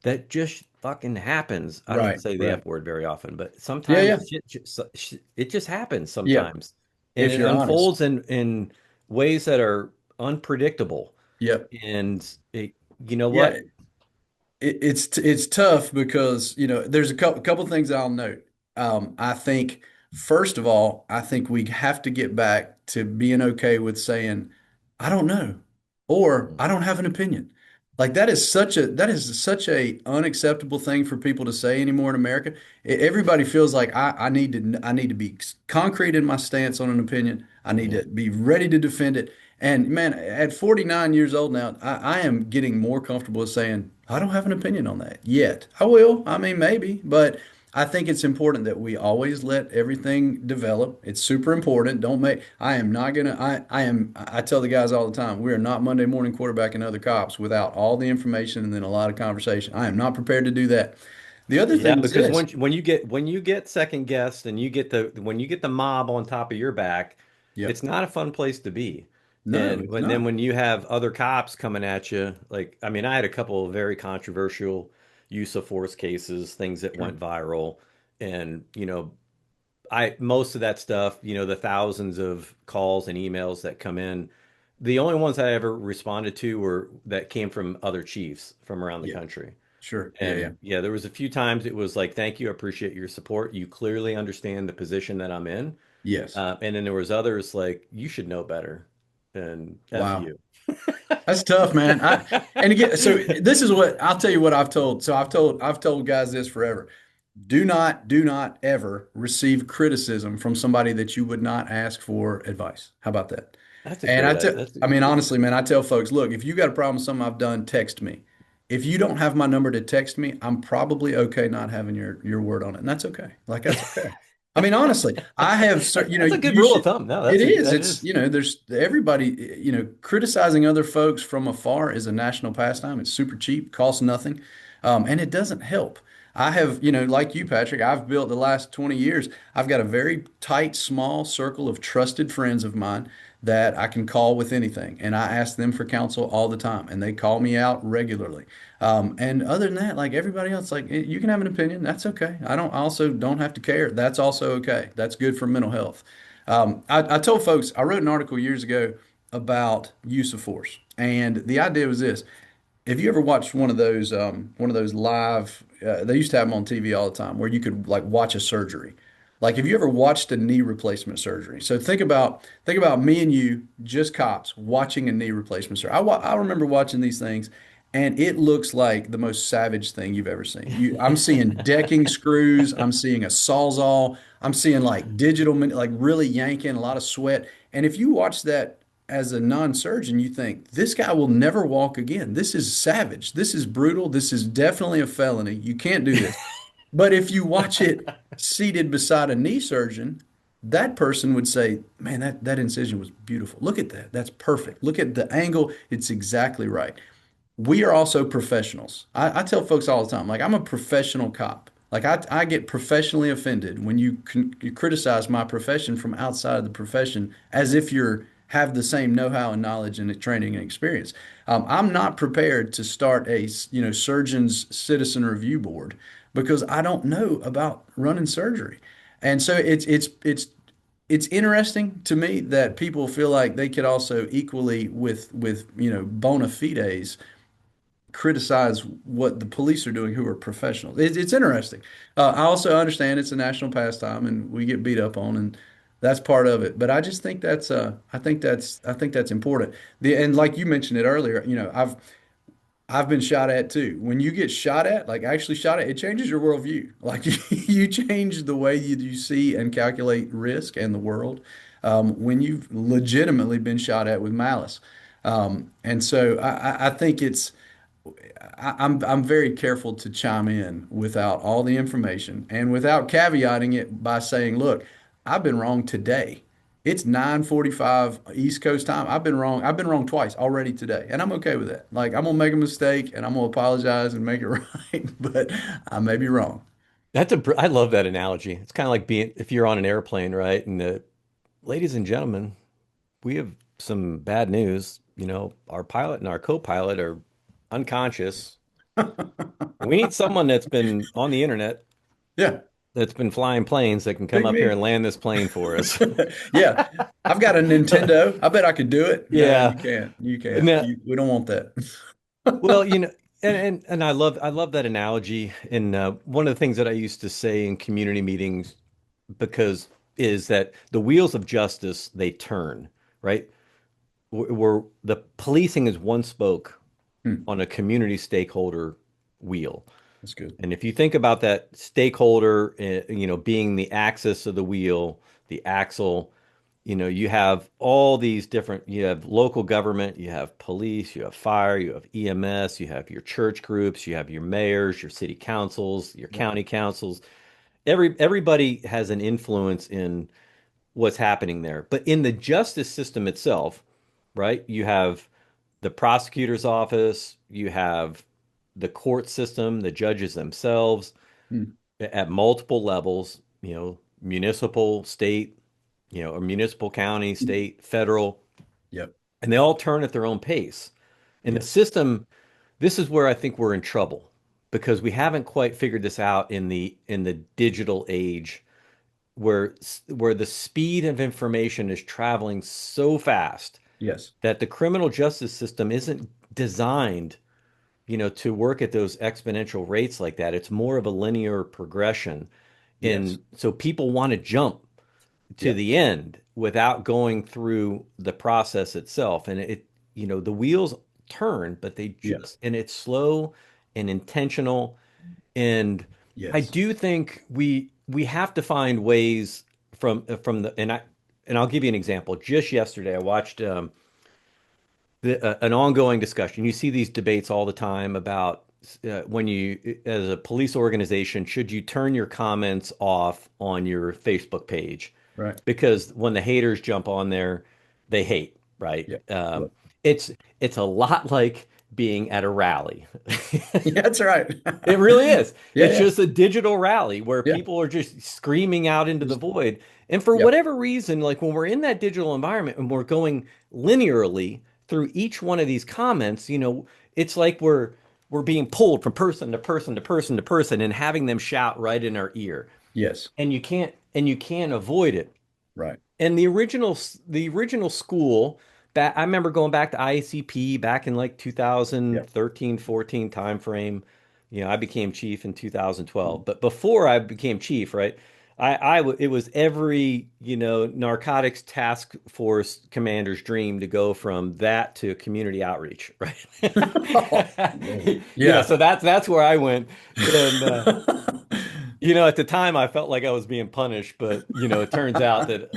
that just fucking happens? I don't Right. say the Right. F word very often, but Yeah. sometimes Yeah. it just happens Yeah. sometimes. And If it you're honest. unfolds in ways that are unpredictable. Yep. And you know Yeah. what? It's tough because there's a couple things I'll note. I think first of all, I think we have to get back to being okay with saying I don't know or I don't have an opinion. Like that is such a unacceptable thing for people to say anymore in America. Everybody feels like I need to be concrete in my stance on an opinion. I need Mhm. to be ready to defend it. And man, at 49 years old now, I am getting more comfortable with saying, I don't have an opinion on that yet. I will. I mean, maybe, but I think it's important that we always let everything develop. It's super important. Don't make, I am not gonna, I tell the guys all the time, we are not Monday morning quarterbacking other cops without all the information and then a lot of conversation. I am not prepared to do that. The other Yeah, thing is because this. when you get second guessed and when you get the mob on top of your back, Yep. it's not a fun place to be. No, And it's when not. you have other cops coming at you, like I mean, I had a couple of very controversial use of force cases, things that Sure. went viral, and I most of that stuff, the thousands of calls and emails that come in, the only ones I ever responded to were that came from other chiefs from around the Yeah. country. Sure. Yeah. Yeah. And yeah, there was a few times it was like, thank you, I appreciate your support. You clearly understand the position that I'm in. Yes. And then there was others like, you should know better. And F Wow. you. That's tough, man. And again, so this is what I'll tell you what I've told. So I've told guys this forever. Do not ever receive criticism from somebody that you would not ask for advice. How about that? That's a And great, that's I a, mean, that's honestly, man, I tell folks, look, if you got a problem with something I've done, text me. If you don't have my number to text me, I'm probably okay not having your word on it. And that's okay. Like that's okay. I mean, honestly, I have, that's a good you rule of should, thumb. No, it is. that It's, is. there's everybody, criticizing other folks from afar is a national pastime. It's super cheap, costs nothing, and it doesn't help. I have, like you, Patrick, I've built the last 20 years. I've got a very tight, small circle of trusted friends of mine that I can call with anything. And I ask them for counsel all the time, and they call me out regularly. And other than that, like everybody else, like you can have an opinion. That's okay. I also don't have to care. That's also okay. That's good for mental health. I told folks, I wrote an article years ago about use of force. And the idea was this. Have you ever watched one of those live? They used to have them on TV all the time, where you could like watch a surgery. Like, have you ever watched a knee replacement surgery? So think about me and you, just cops, watching a knee replacement surgery. I remember watching these things, and it looks like the most savage thing you've ever seen. I'm seeing decking screws, I'm seeing a sawzall, I'm seeing like like really yanking, a lot of sweat. And if you watch that as a non-surgeon, you think this guy will never walk again. This is savage. This is brutal. This is definitely a felony. You can't do this. But if you watch it seated beside a knee surgeon, that person would say, man, that incision was beautiful. Look at that. That's perfect. Look at the angle. It's exactly right. We are also professionals. I tell folks all the time, like I'm a professional cop. Like I get professionally offended when you criticize my profession from outside of the profession as if you're have the same know-how and knowledge and training and experience. I'm not prepared to start a surgeon's citizen review board because I don't know about running surgery. And so it's interesting to me that people feel like they could also equally with bona fides criticize what the police are doing who are professionals. It's interesting. I also understand it's a national pastime and we get beat up on and that's part of it. But I just think I think that's important. And like you mentioned it earlier, I've been shot at too. When you get shot at, like actually shot at, it changes your worldview. Like you change the way you see and calculate risk and the world when you've legitimately been shot at with malice. And so I think I'm very careful to chime in without all the information and without caveating it by saying, look, I've been wrong today. It's 9:45 East Coast time. I've been wrong. I've been wrong twice already today, and I'm okay with that. Like I'm gonna make a mistake and I'm gonna apologize and make it right, but I may be wrong. I love that analogy. It's kind of like being if you're on an airplane, right? And ladies and gentlemen, we have some bad news. Our pilot and our co-pilot are unconscious. We need someone that's been on the internet, Yeah, that's been flying planes that can come pick up here me. and land this plane for us. Yeah, I've got a Nintendo. I bet I could do it. No, you Yeah. can't. You And can't. We don't want that. well, and I love that analogy. And one of the things that I used to say in community meetings because is that the wheels of justice they turn, right? Where the policing is one spoke Hmm, on a community stakeholder wheel. that's good. And if you think about that stakeholder, being the axis of the wheel, the axle, you have all these different, you have local government, you have police, you have fire, you have EMS, you have your church groups, you have your mayors, your city councils, your Yep. county councils. Everybody has an influence in what's happening there. But in the justice system itself, right, you have the prosecutor's office, you have the court system, the judges themselves Hmm, at multiple levels, municipal, state, or municipal, county, state, federal, yep. and they all turn at their own pace. And the Yes. system, this is where I think we're in trouble because we haven't quite figured this out in the digital age where the speed of information is traveling so fast Yes. that the criminal justice system isn't designed, to work at those exponential rates like that. It's more of a linear progression. Yes. And so people want to jump to Yep. the end without going through the process itself. And the wheels turn, but Yes. and it's slow and intentional. And I Yes. do think we have to find ways from the and I'll give you an example. Just yesterday, I watched an ongoing discussion. You see these debates all the time about when you, as a police organization, should you turn your comments off on your Facebook page? Right. Because when the haters jump on there, they hate, right? Yep. Um, Yep. it's it's a lot like being at a rally. Yeah, that's right. It really is. Yeah, It's yeah, just a digital rally where yeah. people are just screaming out into the Just, void. And for yep. whatever reason, like when we're in that digital environment and we're going linearly through each one of these comments, it's like we're being pulled from person to person to person to person and having them shout right in our ear. Yes. And you can't avoid it. Right. And the original school that I remember going back to IACP back in like Yep. 2013, 14 timeframe. I became chief in Mm. 2012. But before I became chief, right? It was every, narcotics task force commander's dream to go from that to community outreach, right? Oh, Lord. Yeah. So that's where I went. And at the time I felt like I was being punished, but it turns out that,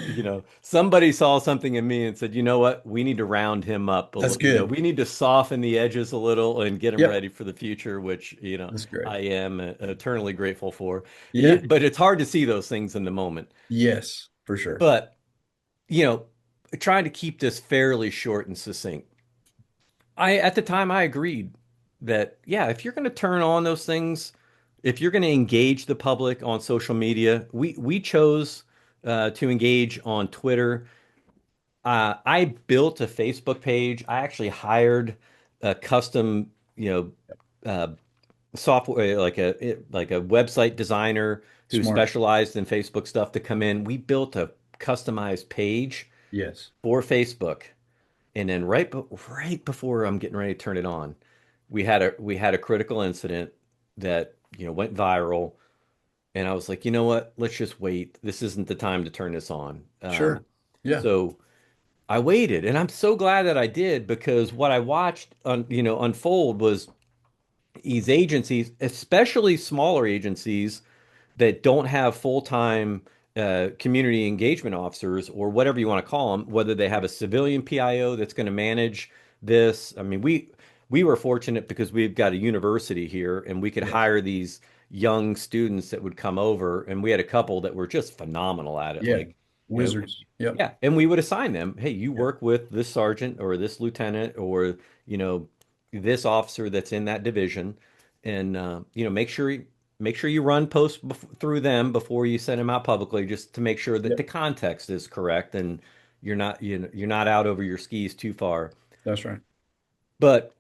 somebody saw something in me and said, you know what, we need to round him up a That's little, good. we need to soften the edges a little and get him Yep. ready for the future, which, That's great. I am eternally grateful for. Yeah. But it's hard to see those things in the moment. Yes, for sure. But, you know, trying to keep this fairly short and succinct. At the time I agreed that, yeah, if you're going to turn on those things, if you're going to engage the public on social media, we chose to engage on Twitter. I built a Facebook page. I actually hired a custom, uh, software like a website designer who Smart. specialized in Facebook stuff to come in. We built a customized page Yes. for Facebook. And then right before I'm getting ready to turn it on, we had a critical incident that, went viral. And I was like, you know what? Let's just wait. This isn't the time to turn this on. Sure. Yeah. So I waited, and I'm so glad that I did, because what I watched unfold was these agencies, especially smaller agencies that don't have full-time community engagement officers, or whatever you want to call them, whether they have a civilian PIO that's going to manage this. I mean, we were fortunate because we've got a university here and we could Yes. hire these young students that would come over, and we had a couple that were just phenomenal at it. Yeah. Like, Wizards. Yep. yeah, and we would assign them, hey, you Yep. work with this sergeant or this lieutenant or, you know, this officer that's in that division, and make sure you run posts through them before you send them out publicly, just to make sure that the Yep. context is correct and you're not out over your skis too far. That's right. But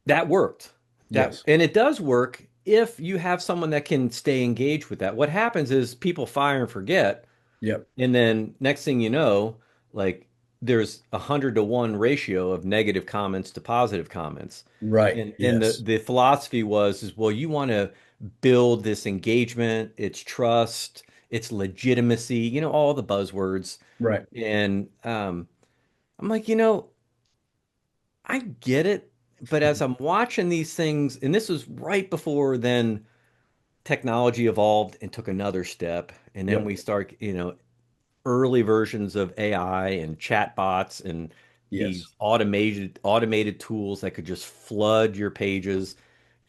that worked. That Yes. and it does work if you have someone that can stay engaged with that. What happens is people fire and forget. Yep. And then next thing you know, like, there's 100-to-1 ratio of negative comments to positive comments. Right. And the Yes. the philosophy is, well, you want to build this engagement, it's trust, it's legitimacy, all the buzzwords. Right. And I'm like, I get it, but as I'm watching these things, and this was right before then technology evolved and took another step, and then Yep. we start, early versions of AI and chatbots and Yes. these automated tools that could just flood your pages.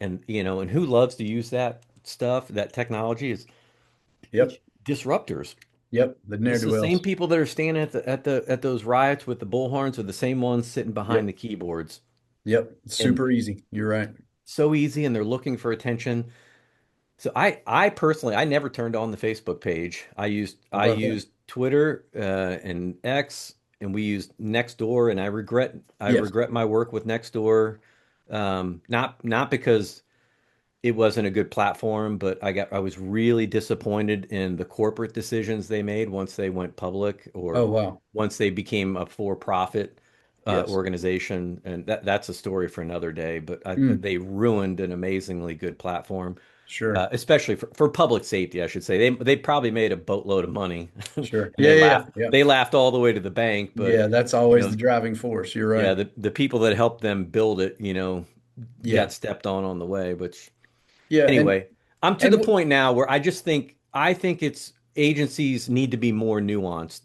And who loves to use that stuff, that technology is it's Yep. disruptors. Yep. The It's the same ne'er-do-wells. people that are standing at those riots with the bullhorns are the same ones sitting behind Yep. the keyboards. Yep. And Super easy. You're right. so easy, and they're looking for attention. So I personally, I never turned on the Facebook page. I used How I about that? used Twitter and X, and we used Nextdoor, and I Yes. regret my work with Nextdoor. Not because it wasn't a good platform, but I was really disappointed in the corporate decisions they made once they went public, Oh, or wow. once they became a for-profit Yes. organization. And that's a story for another day. But Mm, they ruined an amazingly good platform, sure. especially for public safety, I should say. They probably made a boatload of money, and Sure. Yeah. they Yeah. Yeah. laughed Yeah. they laughed all the way to the bank. But Yeah. That's you always know, the driving force. You're yeah, right. the people that helped them build it, Yeah. got stepped on the way. But Yeah. anyway, I'm to And the what, point now where I think it's agencies need to be more nuanced.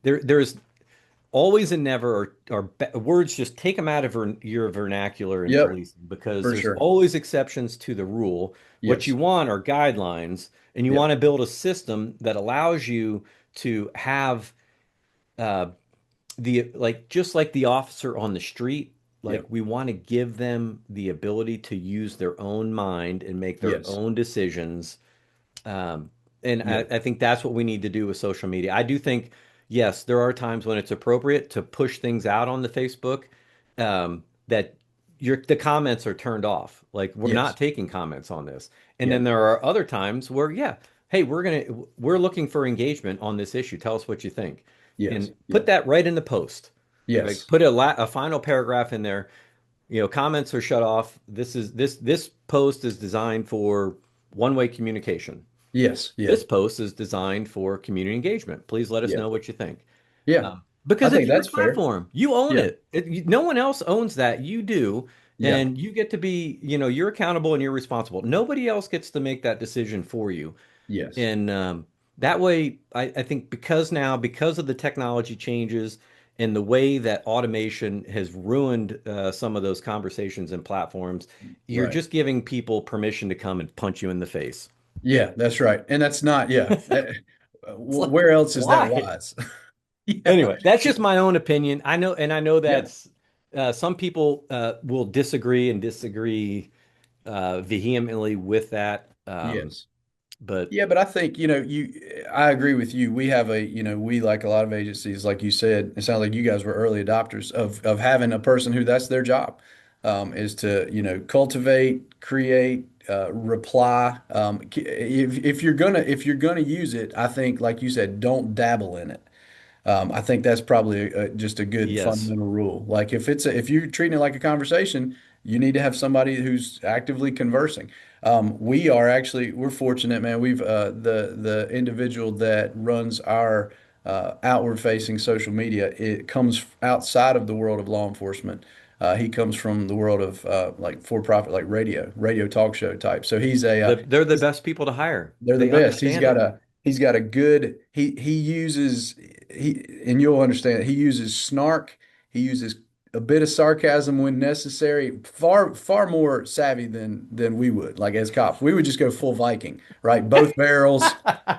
There's always and never are words, just take them out of your vernacular in yep. policing, because For there's sure. always exceptions to the rule. What you Yes. want are guidelines, and you Yep. want to build a system that allows you to have uh, just like the officer on the street. Yeah. Like we want to give them the ability to use their own mind and make their Yes. own decisions. Um, and Yeah. I think that's what we need to do with social media. I do think, yes, there are times when it's appropriate to push things out on the Facebook, that the comments are turned off. Like we're not Yes. taking comments on this. And then Yep. there are other times where, yeah, hey, we're looking for engagement on this issue. Tell us what you think. Yes. And put Yeah. that right in the post. Like Yes. put a final paragraph in there. Comments are shut off. This post is designed for one-way communication. Yes. Yeah. This post is designed for community engagement. Please let us Yeah. know what you think. Yeah. I Because it's think your that's fair. platform. You own Yeah. it. No one else owns that. You do. Yeah. And you get to be, you're accountable and you're responsible. Nobody else gets to make that decision for you. Yes. And that way, I think because of the technology changes and the way that automation has ruined some of those conversations and platforms, you're Right. just giving people permission to come and punch you in the face. Yeah, that's right. And that's not, yeah. It's like, Where else is that why? wise? Yeah. Anyway, that's just my own opinion. I know Yeah. that's some people will disagree vehemently with that. Yes. But Yeah, but I think, I agree with you. We have we like a lot of agencies, like you said, it sounds like you guys were early adopters of having a person who that's their job, is to, cultivate, create, reply. If you're gonna use it, I think, like you said, don't dabble in it. I think that's probably just a good yes, fundamental rule. Like if you're treating it like a conversation, you need to have somebody who's actively conversing. We're fortunate, man. We've the individual that runs our outward facing social media, it comes outside of the world of law enforcement. He comes from the world of like for profit, like radio talk show type. So they're the best people to hire. they're the They best. understand it. He's got a good he uses he and you'll understand he uses snark, he uses a bit of sarcasm when necessary, far more savvy than we would, like as cops. We would just go full Viking, right? Both barrels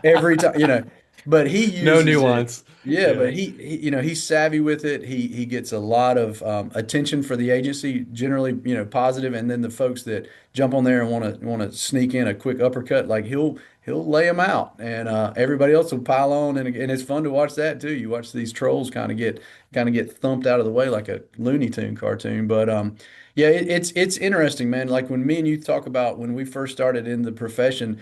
every time, but he No uses it. nuance. Yeah, Yeah. but he's savvy with it. He gets a lot of attention for the agency, generally, positive, and then the folks that jump on there and want to sneak in a quick uppercut, like he'll lay them out, and everybody else will pile on, and it's fun to watch that too. You watch these trolls kind of get thumped out of the way like a Looney Tune cartoon, but yeah, it's interesting, man. Like when me and you talk about when we first started in the profession,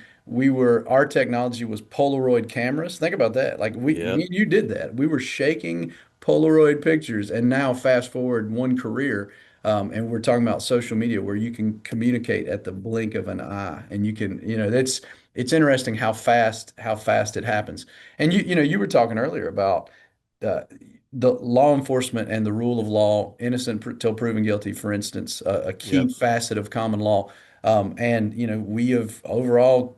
our technology was Polaroid cameras. Think about that. Like me Yep. and you did that. We were shaking Polaroid pictures, and now fast forward one career, and we're talking about social media where you can communicate at the blink of an eye, and you can, that's it's interesting how fast it happens. And you were talking earlier about uh, the law enforcement and the rule of law, innocent till proven guilty, for instance, a key Yep. facet of common law. And we have overall,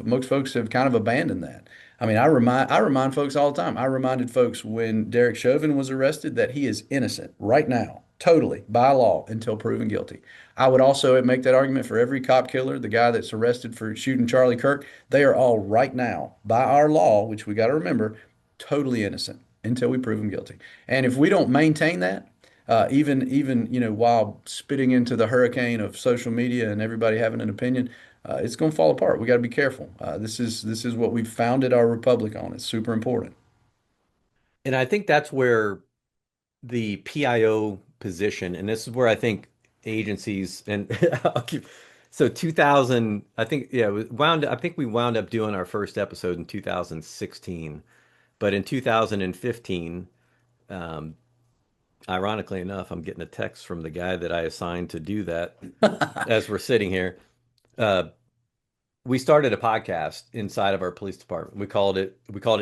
most folks have kind of abandoned that. I mean, I remind folks all the time. I reminded folks when Derek Chauvin was arrested that he is innocent right now, totally by law until proven guilty. I would also make that argument for every cop killer, the guy that's arrested for shooting Charlie Kirk. They are all right now, by our law, which we got to remember, totally innocent until we prove them guilty. And if we don't maintain that, even while spitting into the hurricane of social media and everybody having an opinion, it's going to fall apart. We got to be careful. This is what we founded our republic on. It's super important. And I think that's where the PIO position, and this is where I think agencies and I'll keep, so 2000, I think, yeah, I think we wound up doing our first episode in 2016, but in 2015, um, ironically enough, I'm getting a text from the guy that I assigned to do that as we're sitting here. Uh, we started a podcast inside of our police department. We called it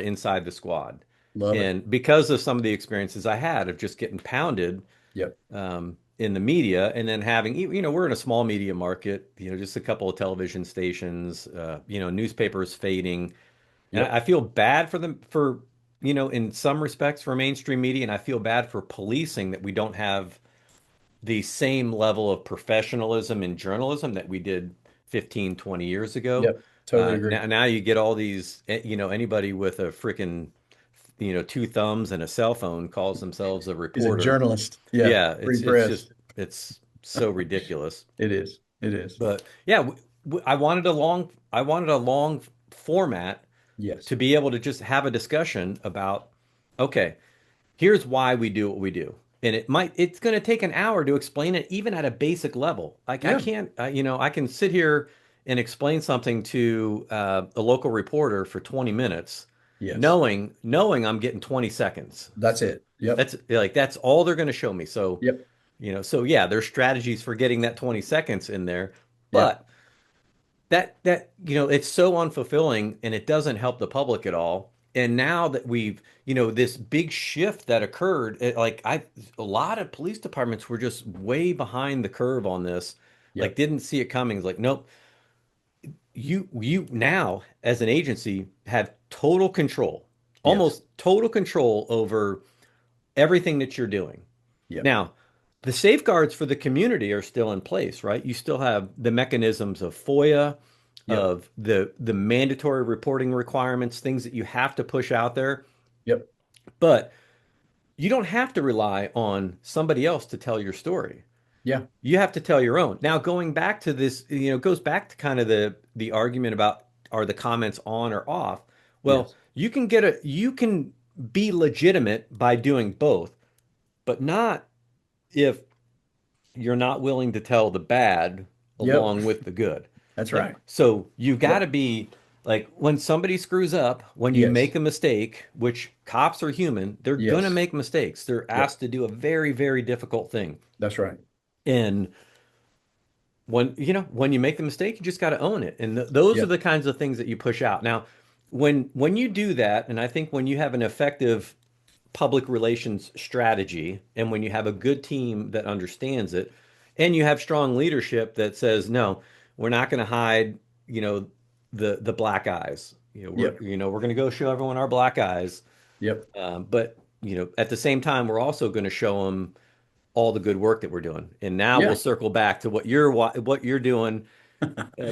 Inside the Squad. Love it. And because of some of the experiences I had of just getting pounded Yep. in the media and then having, we're in a small media market, just a couple of television stations, newspapers fading. And Yep. I feel bad for them in some respects for mainstream media. And I feel bad for policing that we don't have the same level of professionalism in journalism that we did 15, 20 years ago. Yep. Totally agree. Now you get all these, anybody with a freaking, two thumbs and a cell phone calls themselves a He's a reporter. journalist. Yeah. Yeah, Free it's just press. It's so ridiculous. It is. It is. But yeah, I wanted a long format Yes. to be able to just have a discussion about, okay, here's why we do what we do. And it's going to take an hour to explain it even at a basic level. Like I Yeah. can't, I can sit here and explain something to a local reporter for 20 minutes, Yes. knowing I'm getting 20 seconds. That's it. Yep. That's all they're going to show me. So, Yep. so yeah, there's strategies for getting that 20 seconds in there, Yep. but it's so unfulfilling and it doesn't help the public at all. And now that we've, this big shift that occurred, a lot of police departments were just way behind the curve on this, like Yep. didn't see it coming. It's like, nope, you now as an agency have total control, Yes. almost total control over everything that you're doing. Yep. Now, the safeguards for the community are still in place, right? You still have the mechanisms of FOIA, Yep. of the mandatory reporting requirements, things that you have to push out there, Yep. but you don't have to rely on somebody else to tell your story. Yeah. You have to tell your own. Now, going back to this, it goes back to kind of the argument about are the comments on or off? Well, Yes. you can be legitimate by doing both, but not if you're not willing to tell the bad Yep. along with the good. That's Like, right. so you've got to Yep. be like when somebody screws up, when you Yes. make a mistake, which cops are human, they're gonna Yes. make mistakes. They're Yep. asked to do a very, very difficult thing. That's right. And when you make the mistake, you just got to own it. And those are Yep. the kinds of things that you push out. Now, when you do that, and I think when you have an effective public relations strategy, and when you have a good team that understands it, and you have strong leadership that says, no, we're not going to hide, you know, the black eyes. Yep. We're going to go show everyone our black eyes. Yep. But at the same time, we're also going to show them all the good work that we're doing. And now we'll Yeah. circle back to what you're doing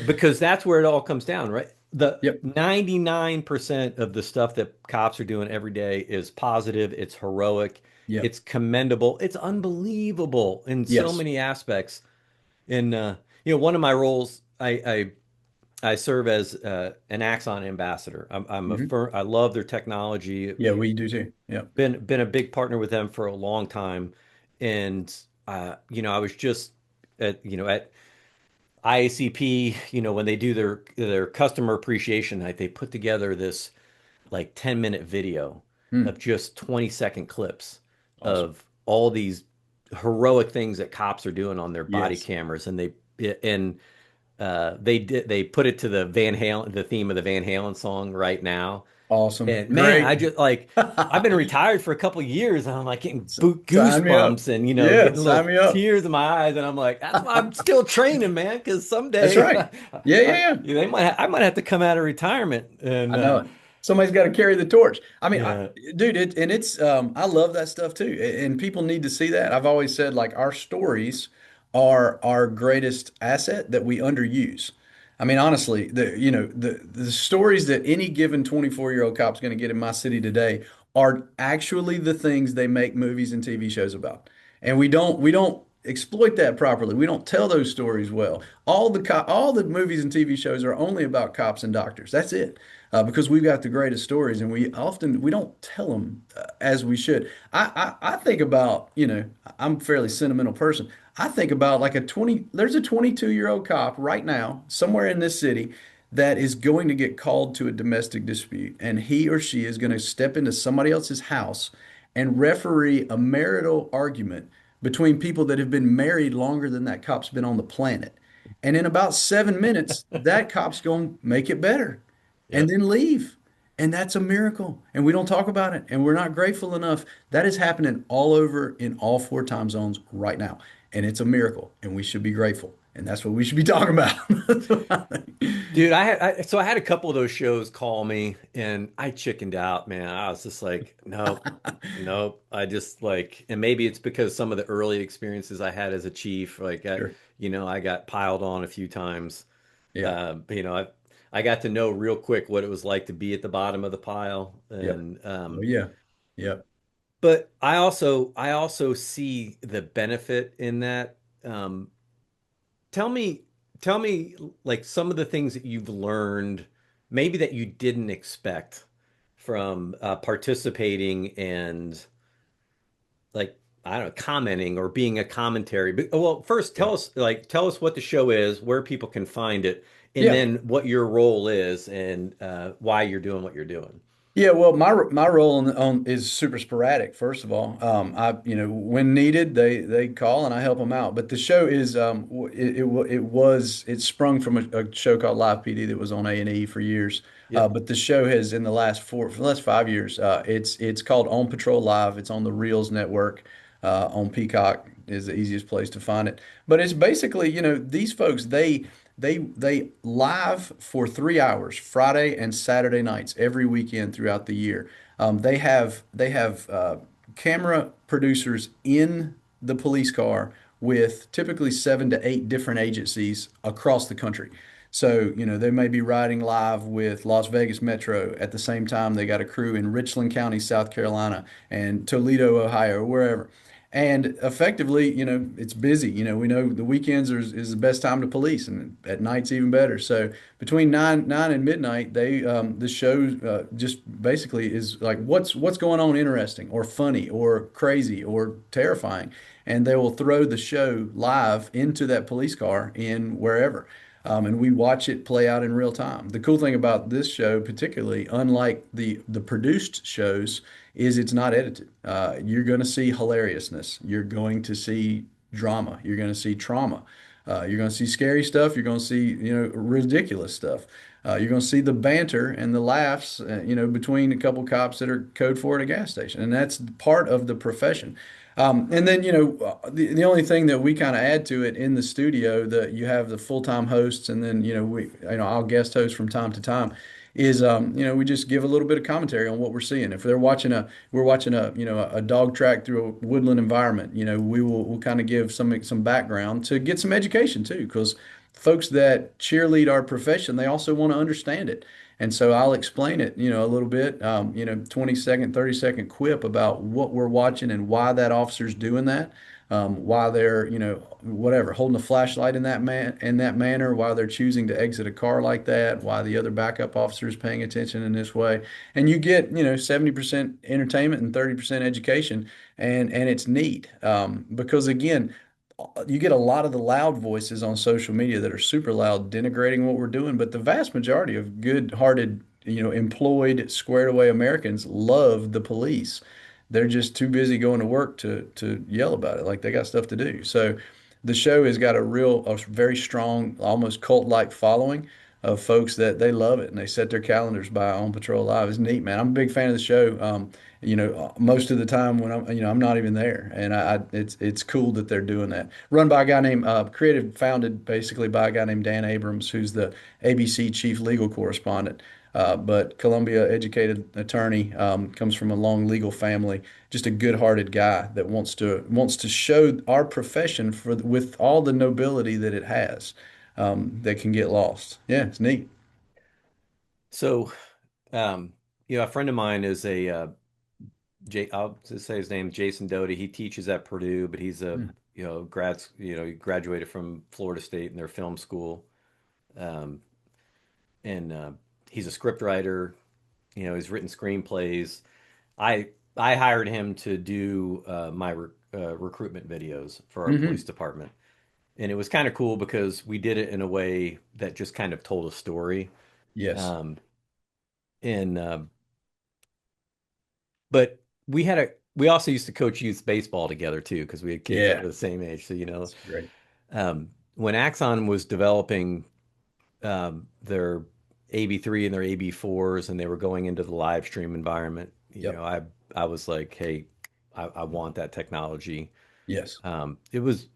because that's where it all comes down, right? The Yep. 99% of the stuff that cops are doing every day is positive, it's heroic, Yep. it's commendable, it's unbelievable in so Yes. many aspects. And one of my roles, I serve as an Axon ambassador. Hmm. I love their technology. Yeah, we do too. Yep. Been a big partner with them for a long time, and I was just at IACP, when they do their customer appreciation night, they put together this like 10-minute video Hmm. of just 20-second clips Awesome. of all these heroic things that cops are doing on their body Yes. cameras, and they put it to the theme of the Van Halen song Right Now. Awesome. And man, Great. I just like I've been retired for a couple of years and I'm like getting Sign me up. goosebumps and Yeah, getting sign little me up. tears in my eyes and I'm like that's why I'm still training, man, because That's someday right. Yeah, yeah, yeah. I might have to come out of retirement and I know it. Somebody's got to carry the torch. I mean, yeah, dude, it's I love that stuff too, and people need to see that. I've always said like our stories are our greatest asset that we underuse. I mean, honestly, the stories that any given 24-year-old cop's going to get in my city today are actually the things they make movies and TV shows about. And we don't exploit that properly. We don't tell those stories well. All the movies and TV shows are only about cops and doctors. That's it. Because we've got the greatest stories, and we don't tell them as we should. I think about, I'm a fairly sentimental person. I think about like there's a 22-year-old cop right now somewhere in this city that is going to get called to a domestic dispute, and he or she is going to step into somebody else's house and referee a marital argument between people that have been married longer than that cop's been on the planet. And in about 7 minutes, that cop's going to make it better and yep. then leave. And that's a miracle. And we don't talk about it. And we're not grateful enough. That is happening all over in all four time zones right now. And it's a miracle. And we should be grateful. And that's what we should be talking about. That's what I think. Dude, I had a couple of those shows call me and I chickened out, man. I was just like, nope, nope. I just like, and maybe it's because some of the early experiences I had as a chief, like Sure. I got piled on a few times. Yeah. But, I got to know real quick what it was like to be at the bottom of the pile, Yep. and Oh, yeah. Yep. But I also see the benefit in that. Um, tell me tell me like some of the things that you've learned, maybe that you didn't expect from participating and like I don't know, commenting or being a commentary. But well, first Yeah. tell us what the show is, where people can find it, and Yeah. then what your role is and why you're doing what you're doing. Yeah, well, my role on is super sporadic. First of all, when needed, they call and I help them out. But the show is it sprung from a show called Live PD that was on A&E for years. Yep. But the show has in for the last 5 years, it's called On Patrol Live. It's on the Reels network, on Peacock is the easiest place to find it. But it's basically, these folks they live for 3 hours, Friday and Saturday nights, every weekend throughout the year. They have camera producers in the police car with typically 7 to 8 different agencies across the country. So, they may be riding live with Las Vegas Metro at the same time they got a crew in Richland County, South Carolina, and Toledo, Ohio, or wherever. And effectively, it's busy. We know the weekends is the best time to police, and at night's even better. So between nine and midnight, the show just basically is like what's going on interesting or funny or crazy or terrifying, and they will throw the show live into that police car in wherever. And we watch it play out in real time. The cool thing about this show, particularly, unlike the produced shows, is it's not edited. You're going to see hilariousness. You're going to see drama. You're going to see trauma. You're going to see scary stuff. You're going to see, ridiculous stuff. You're going to see the banter and the laughs, between a couple cops that are code for at a gas station, and that's part of the profession. And then, the only thing that we kind of add to it in the studio, that you have the full-time hosts, and then, I'll guest host from time to time, is, we just give a little bit of commentary on what we're seeing. If we're watching a dog track through a woodland environment, we'll kind of give some background to get some education too, because folks that cheerlead our profession, they also want to understand it. And so I'll explain it, a little bit, 20-second, 30-second quip about what we're watching and why that officer's doing that, why they're, whatever, holding a flashlight in that manner, why they're choosing to exit a car like that, why the other backup officer is paying attention in this way. And you get, 70% entertainment and 30% education, and it's neat. Because again, you get a lot of the loud voices on social media that are super loud, denigrating what we're doing. But the vast majority of good-hearted, employed, squared away Americans love the police. They're just too busy going to work to yell about it. Like they got stuff to do. So the show has got a very strong, almost cult-like following of folks that they love it and they set their calendars by On Patrol Live. It's neat, man. I'm a big fan of the show. Most of the time when I'm not even there, and it's cool that they're doing that. Run by a guy named, created, founded basically by a guy named Dan Abrams, who's the ABC chief legal correspondent. But Columbia educated attorney, comes from a long legal family, just a good-hearted guy that wants to show our profession with all the nobility that it has, that can get lost. Yeah, it's neat. So, um, a friend of mine is I'll just say his name, Jason Doty. He teaches at Purdue, but he's a, Mm. he graduated from Florida State in their film school. Um, and he's a script writer. He's written screenplays. I I hired him to do my recruitment videos for our police Hmm. department. And it was kind of cool because we did it in a way that just kind of told a story. Yes. Um, and But we also used to coach youth baseball together too, because we had kids that Yeah. were the same age. So, That's great. when Axon was developing their AB3 and their AB4s, and they were going into the live stream environment, Yep. I was like, hey, I want that technology. Yes. It was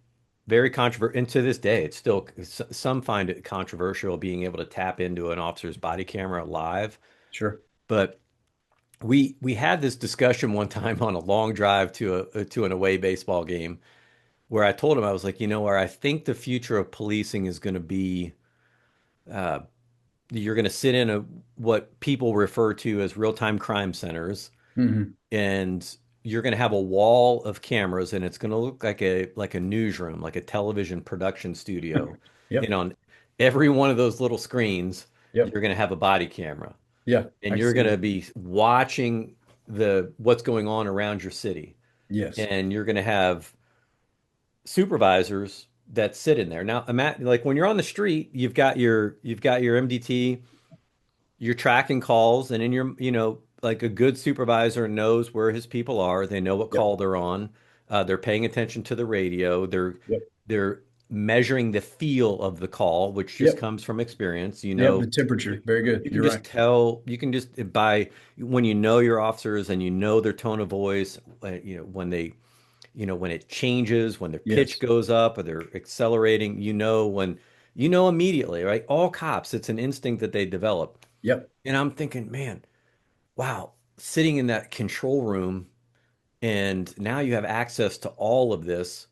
very controversial, and to this day, it's still some find it controversial being able to tap into an officer's body camera live. Sure. But we had this discussion one time on a long drive to an away baseball game where I told him, I was like, where I think the future of policing is going to be, uh, you're going to sit in what people refer to as real-time crime centers, Hmm. and you're going to have a wall of cameras, and it's going to look like a newsroom, like a television production studio. And Yep. on every one of those little screens, Yep. you're going to have a body camera, Yeah. I and can you're see going to that. be watching the what's going on around your city, Yes. and you're going to have supervisors that sit in there. Now, like when you're on the street, you've got your MDT, you're tracking calls, and in your, like a good supervisor knows where his people are. They know what Yep. call they're on. They're paying attention to the radio. Yep. They're measuring the feel of the call, which just Yep. comes from experience. Yep. The temperature. Very good. You can You're just right. tell, you can just by when you know your officers and you know their tone of voice, when they, when it changes, when their pitch Yes. goes up or they're accelerating, you know immediately, right? All cops, it's an instinct that they develop. Yep. And I'm thinking, man, wow, sitting in that control room and now you have access to all of this.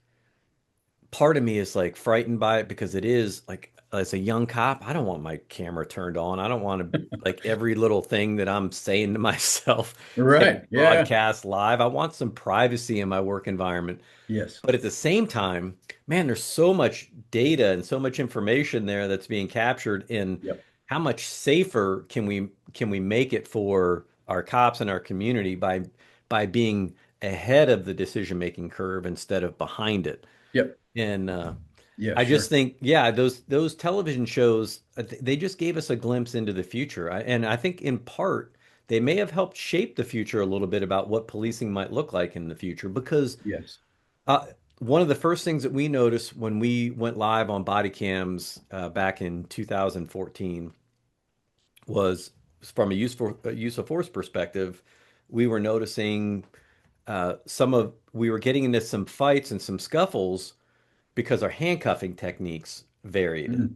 Part of me is like frightened by it because it is like, as a young cop, I don't want my camera turned on. I don't want to, like, every little thing that I'm saying to myself getting Right. Yeah. broadcast live. I want some privacy in my work environment. Yes. But at the same time, man, there's so much data and so much information there that's being captured. And Yep. how much safer can we make it for our cops and our community by being ahead of the decision-making curve instead of behind it? Yep. And Yeah. I just Sure. think, yeah, those television shows, they just gave us a glimpse into the future. And I think in part they may have helped shape the future a little bit about what policing might look like in the future because Yes. uh, one of the first things that we noticed when we went live on body cams back in 2014 was from a use of force perspective. We were noticing we were getting into some fights and some scuffles because our handcuffing techniques varied. Mm,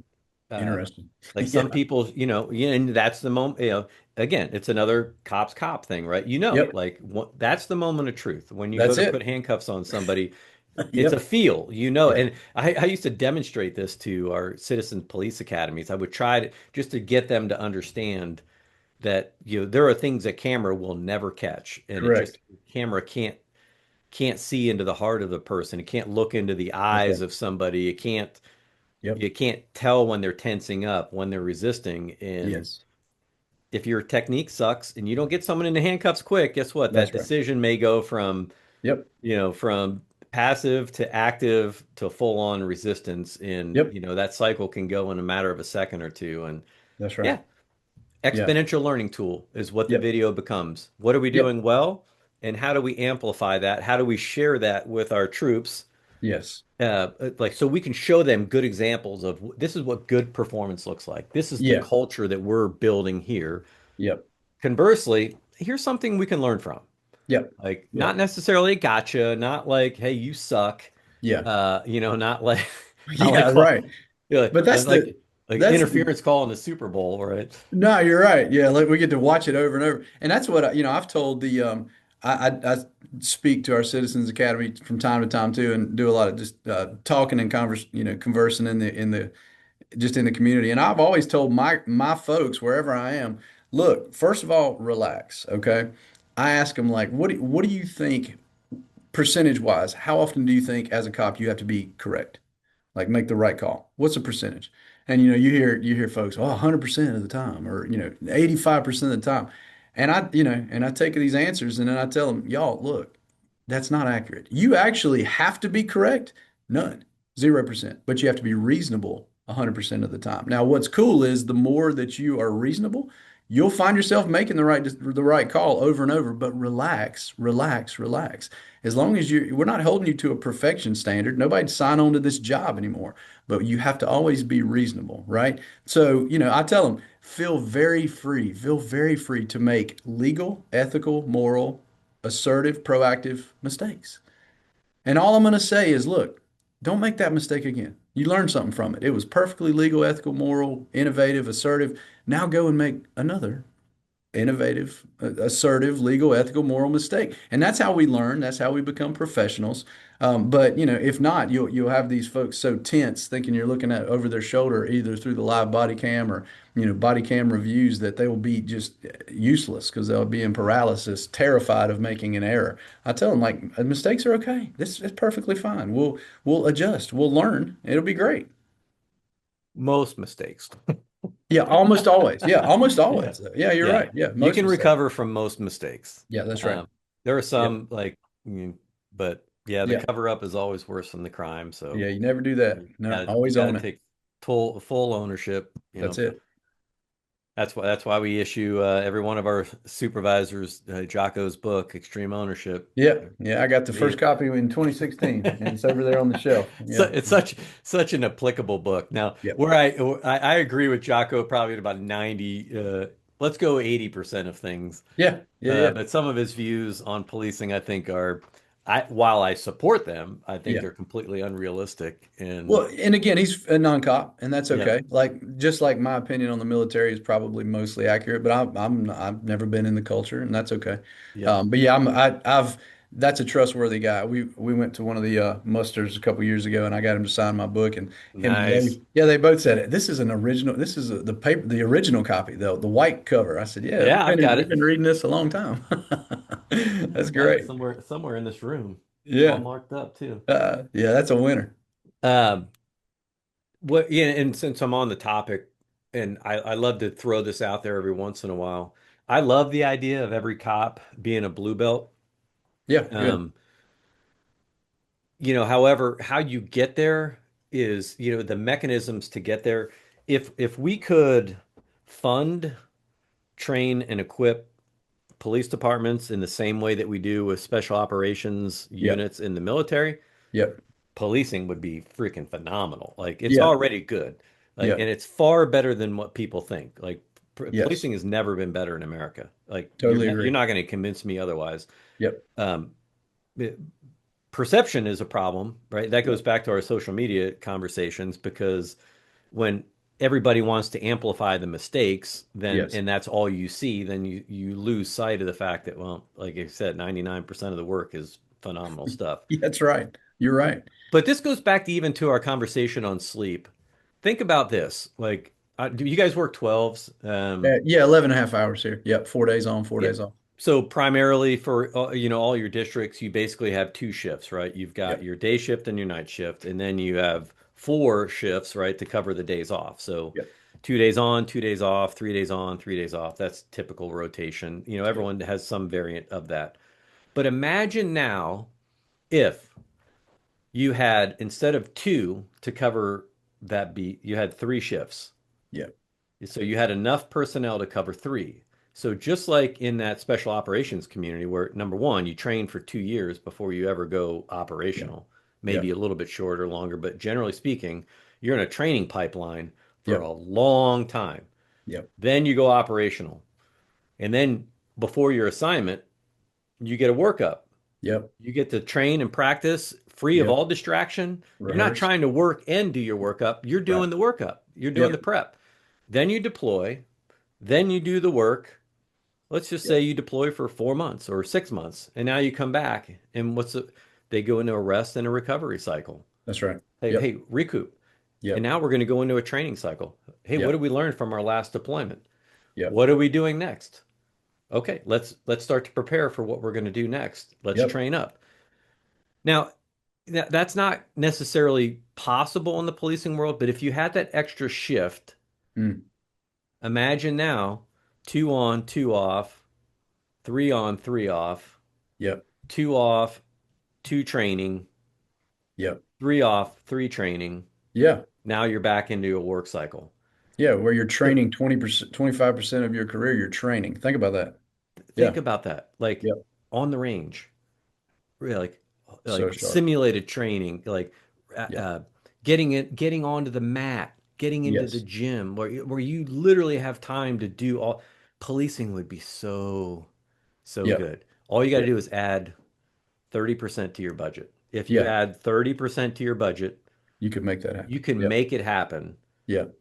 Uh, interesting. like Yeah. some people, and that's the moment, again, it's another cops cop thing, right? Yep. Like that's the moment of truth. When you go That's to put it. handcuffs on somebody, it's a Yep. feel, Yeah. and I used to demonstrate this to our citizen police academies. I would try to just to get them to understand that, there are things that camera will never catch, and it just Correct. camera can't see into the heart of the person. It can't look into the That's eyes right. of somebody. Yep. You can't tell when they're tensing up, when they're resisting. And Yes. if your technique sucks and you don't get someone into handcuffs quick, guess what? That That's right. decision may go from, Yep. from passive to active to full on resistance. And, Yep. that cycle can go in a matter of a second or two. And That's right. yeah, Yeah. exponential learning tool is what the Yep. video becomes. What are we Yep. doing well? And how do we amplify that? How do we share that with our troops? Yes. Like, so we can show them good examples of this is what good performance looks like. This is the Yeah. culture that we're building here. Yep. Conversely, here's something we can learn from. Yep. Like, not Yep. necessarily a gotcha, not like, hey, you suck. Yeah. Not like not like Yeah. Right. But like that's the interference call in the Super Bowl, right? no, you're right. Yeah, like we get to watch it over and over, and that's what I've told the I speak to our Citizens Academy from time to time too, and do a lot of just talking and conversing in the just in the community. And I've always told my folks wherever I am, look, first of all, relax, okay? I ask them like, what do you think percentage wise? How often do you think as a cop you have to be correct? Like make the right call. What's the percentage? And you hear folks, oh, 100% of the time, or 85% of the time. And I take these answers and then I tell them, y'all, look, that's not accurate. You actually have to be correct. None. 0%. But you have to be reasonable 100% of the time. Now, what's cool is the more that you are reasonable, you'll find yourself making the right call over and over, but relax, relax, relax. As long as we're not holding you to a perfection standard. Nobody'd sign on to this job anymore, but you have to always be reasonable, right? So, I tell them, feel very free to make legal, ethical, moral, assertive, proactive mistakes. And all I'm going to say is, look, don't make that mistake again. You learned something from it. It was perfectly legal, ethical, moral, innovative, assertive. Now go and make another innovative, assertive, legal, ethical, moral mistake. And that's how we learn. That's how we become professionals. But if not, you'll have these folks so tense, thinking you're looking at over their shoulder, either through the live body cam or body cam reviews, that they will be just useless because they'll be in paralysis, terrified of making an error. I tell them, like, mistakes are okay. This is perfectly fine. We'll adjust. We'll learn. It'll be great. Most mistakes. Yeah, almost always. Yeah, almost Yeah. always. Yeah, you're Yeah. right. Yeah, You most can mistakes. recover from most mistakes. Yeah, that's right. Um, there are Yeah. some like, but yeah, the Yeah. cover up is always worse than the crime. So Yeah, you never do that. you No, you always gotta own it. take full ownership. That's it. That's why we issue every one of our supervisors Jocko's book, Extreme Ownership. Yeah. Yeah, I got the first We- copy in 2016 and it's over there on the shelf. So Yeah. it's such an applicable book. Now, Yeah. where I agree with Jocko probably at about 90, let's go 80% of things. Yeah. Yeah. Yeah. But some of his views on policing, I think, while I support them, I think Yeah. they're completely unrealistic. And Well, and again, he's a non-cop, and that's yeah, okay. Like just like my opinion on the military is probably mostly accurate, but I've never been in the culture, and that's okay. yeah, But yeah, I've that's a trustworthy guy. We went to one of the musters a couple years ago, and I got him to sign my book, and him and nice. Dave, yeah, they both said it. This is an original. This is the paper, the original copy, though, the white cover. I said, yeah, Yeah, I've got we've it. been reading this a long time. That's I've got it great. somewhere in this room, all Yeah, marked up too. yeah, that's a winner. Um, yeah, and since I'm on the topic, and I love to throw this out there every once in a while. I love the idea of every cop being a blue belt. Yeah, good. Um, however, how you get there is, the mechanisms to get there. If we could fund, train, and equip police departments in the same way that we do with special operations Yep, units in the military, yep, policing would be freaking phenomenal. Like it's yeah, already good. Like, yep, and it's far better than what people think. Like yes. policing has never been better in America. Like Totally you're agree. not going to convince me otherwise. Yep. Um, Perception is a problem, right? That goes Yep. back to our social media conversations because when everybody wants to amplify the mistakes, then Yes. and that's all you see, then you lose sight of the fact that, well, like I said, 99% of the work is phenomenal stuff. Yeah, that's right. You're right. But this goes back to even to our conversation on sleep. Think about this. Like, do you guys work 12s? Yeah, 11 and a half hours here. Yep. 4 days on, four Yeah. days off. So primarily for all your districts, you basically have two shifts, right? You've got Yep. your day shift and your night shift, and then you have four shifts, right, to cover the days off. So Yep. 2 days on, 2 days off, 3 days on, 3 days off. That's typical rotation. Yep. Everyone has some variant of that. But imagine now if you had, instead of two to cover that beat, you had three shifts. Yep. So you had enough personnel to cover three. So just like in that special operations community where number one, you train for 2 years before you ever go Yep. operational, maybe Yep. a little bit shorter, longer, but generally speaking, you're in a training pipeline for Yep. a long time. Yep. Then you go operational. And then before your assignment, you get a workup. Yep. You get to train and practice free of Yep. all distraction. You're not Rehearse. trying to work and do your workup. You're Right. doing the workup. You're doing the Yep. prep. Then you deploy. Then you do the work. Let's just say Yep. you deploy for 4 months or 6 months, and now you come back, and they go into a rest and a recovery cycle. That's right. Hey, Yep. hey, recoup. And Yep. now we're going to go into a training cycle. Hey, what Yep. did we learn from our last deployment? Yep. What are we doing next? Okay, let's start to prepare for what we're going to do next. Let's Yep. train up. Now, that's not necessarily possible in the policing world, but if you had that extra shift, Mm. imagine now 2 on, 2 off, 3 on, 3 off, Yep. 2 off, 2 training, Yep. 3 off, 3 training. Yeah. Now you're back into a work cycle. Yeah. Where you're training 20%, 25% of your career, you're training. Think about that. Think Yeah. about that. Like Yep. on the range, really, So like sharp. simulated training, like Yep. getting onto the mat, getting into the Yes. gym, where you literally have time to do all. Policing would be so Yep. good. All you got to Yep. do is add 30% to your budget. If you Yeah. add 30% to your budget, You could make that you happen. can Yep. make it happen. Yep.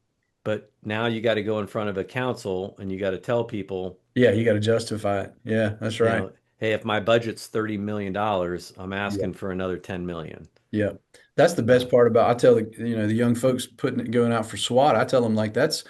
but now you got to go in front of a council and you got to tell people, Yeah, you got to justify it. Yeah, that's you right. know, hey, if my budget's $30 million, I'm Yeah. asking for another 10 million. Yeah. That's the best part about I tell the young folks going out for SWAT, I tell them like that's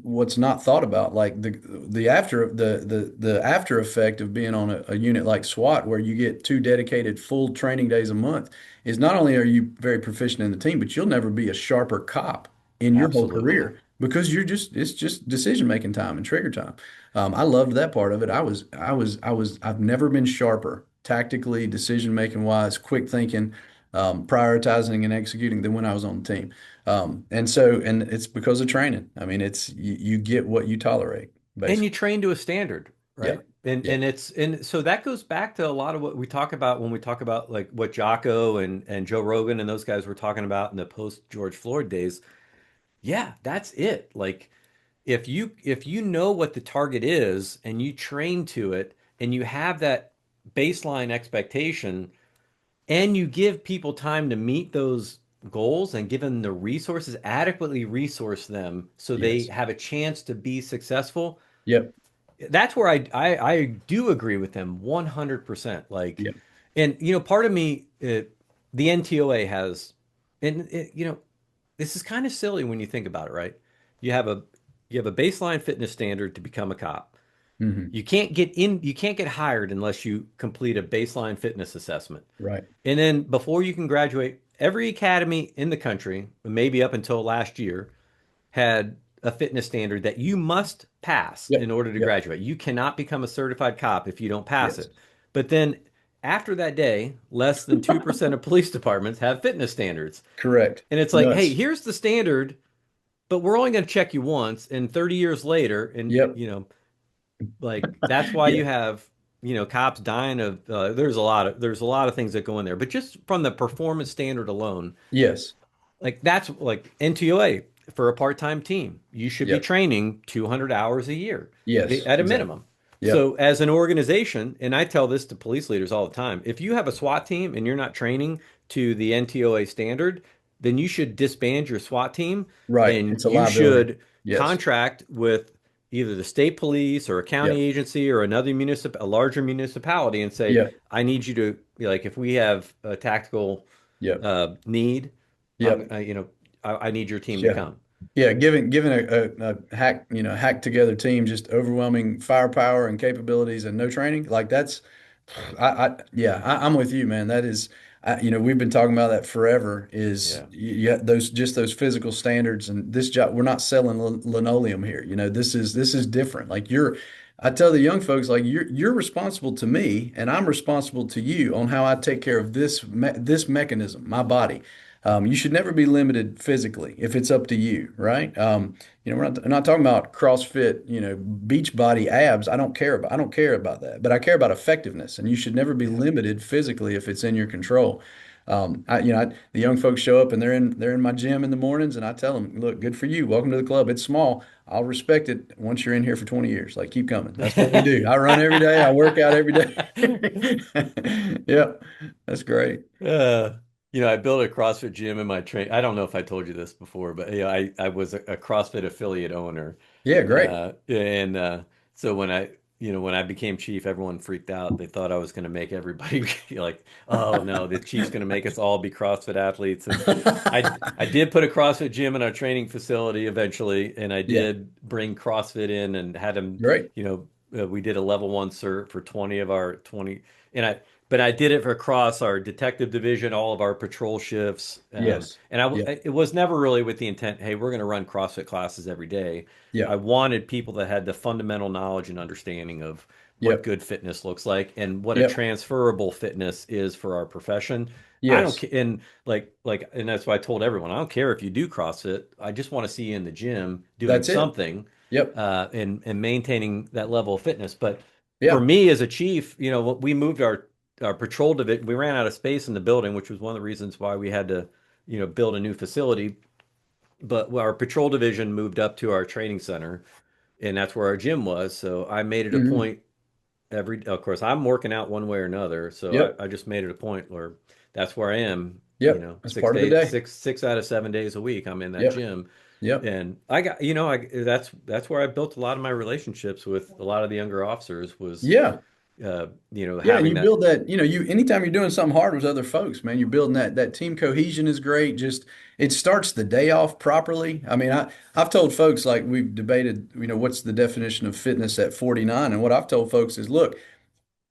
what's not thought about. Like the after effect of being on a unit like SWAT where you get 2 dedicated full training days a month is not only are you very proficient in the team, but you'll never be a sharper cop in your whole Absolutely. career because it's just decision making time and trigger time. I loved that part of it. I've never been sharper tactically, decision making wise, quick thinking, prioritizing and executing than when I was on the team. And it's because of training. I mean, you get what you tolerate, And you basically. train to a standard, Yeah. right? And Yeah. and so that goes back to a lot of what we talk about when we talk about like what Jocko and Joe Rogan and those guys were talking about in the post George Floyd days. Yeah, that's it. Like if you know what the target is and you train to it and you have that baseline expectation and you give people time to meet those goals and give them the resources, adequately resource them so they Yes. have a chance to be successful. Yep. That's where I do agree with them 100%. Like, Yep. and part of me, the NTOA has, and this is kind of silly when you think about it, right? You have a you have a baseline fitness standard to become a cop. Hmm. You can't get hired unless you complete a baseline fitness assessment. Right. And then before you can graduate, every academy in the country, maybe up until last year, had a fitness standard that you must pass Yep. in order to Yep. graduate. You cannot become a certified cop if you don't pass Yes. it. But then after that day, less than 2% of police departments have fitness standards. Correct. And it's like, hey, Nuts. here's the standard, but we're only going to check you once. And 30 years later, and Yep. like that's why Yeah. you have cops dying of there's a lot of things that go in there, but just from the performance standard alone, Yes. like that's like NTOA for a part-time team. You should be Yep. training 200 hours a year Yes. at a Exactly. minimum. Yep. So as an organization, and I tell this to police leaders all the time, if you have a SWAT team and you're not training to the NTOA standard, then you should disband your SWAT team Right. and It's a you liability. should Yes. contract with either the state police or a county Yep. agency or a larger municipality and say, Yep. I need you to like if we have a tactical Yep. need, I'm Yep. I need your team to Yeah. come. Yeah, giving a hack together team just overwhelming firepower and capabilities and no training, like that's I'm with you, man. That is we've been talking about that forever is Yeah. those physical standards and this job we're not selling linoleum here. This is different. Like I tell the young folks like you're responsible to me and I'm responsible to you on how I take care of this mechanism, my body. You should never be limited physically if it's up to you, right? We're not talking about CrossFit, beach body abs. I don't care about that, but I care about effectiveness, and you should never be Yeah. limited physically if it's in your control. The young folks show up and they're in my gym in the mornings, and I tell them, look, good for you. Welcome to the club. It's small. I'll respect it once you're in here for 20 years. Like, keep coming. That's what we do. I run every day. I work out every day. Yep, that's great. Uh, I built a CrossFit gym in my train. I don't know if I told you this before, but I was a CrossFit affiliate owner. Yeah, great. And so when I became chief, everyone freaked out. They thought I was going to make everybody like, oh no, the chief's going to make us all be CrossFit athletes. And I did put a CrossFit gym in our training facility eventually, and I Yeah, did bring CrossFit in and had them, great. we did a level one cert for 20 of our 20, and but I did it across our detective division, all of our patrol shifts. Yes. Yeah. It was never really with the intent, hey, we're going to run CrossFit classes every day. Yeah. I wanted people that had the fundamental knowledge and understanding of what Yep. good fitness looks like and what a Yep. transferable fitness is for our profession. I don't Yes. care, and and that's why I told everyone, I don't care if you do CrossFit. I just want to see you in the gym doing That's it. something, Yep. and maintaining that level of fitness. But for Yeah. me as a chief, we moved our patrol division. We ran out of space in the building, which was one of the reasons why we had to, build a new facility. But our patrol division moved up to our training center, and that's where our gym was. So I made it a Hmm. point of course, I'm working out one way or another. So Yep. I just made it a point where that's where I am, Yep. That's part of the day. 6 out of 7 days a week. I'm in that Yep. gym. Yep. And I got, that's where I built a lot of my relationships with a lot of the younger officers was, Yeah. Yeah, and having you that. build that, you anytime you're doing something hard with other folks, man, you're building that team cohesion is great. Just it starts the day off properly. I mean, I've told folks like we've debated, what's the definition of fitness at 49, and what I've told folks is, look,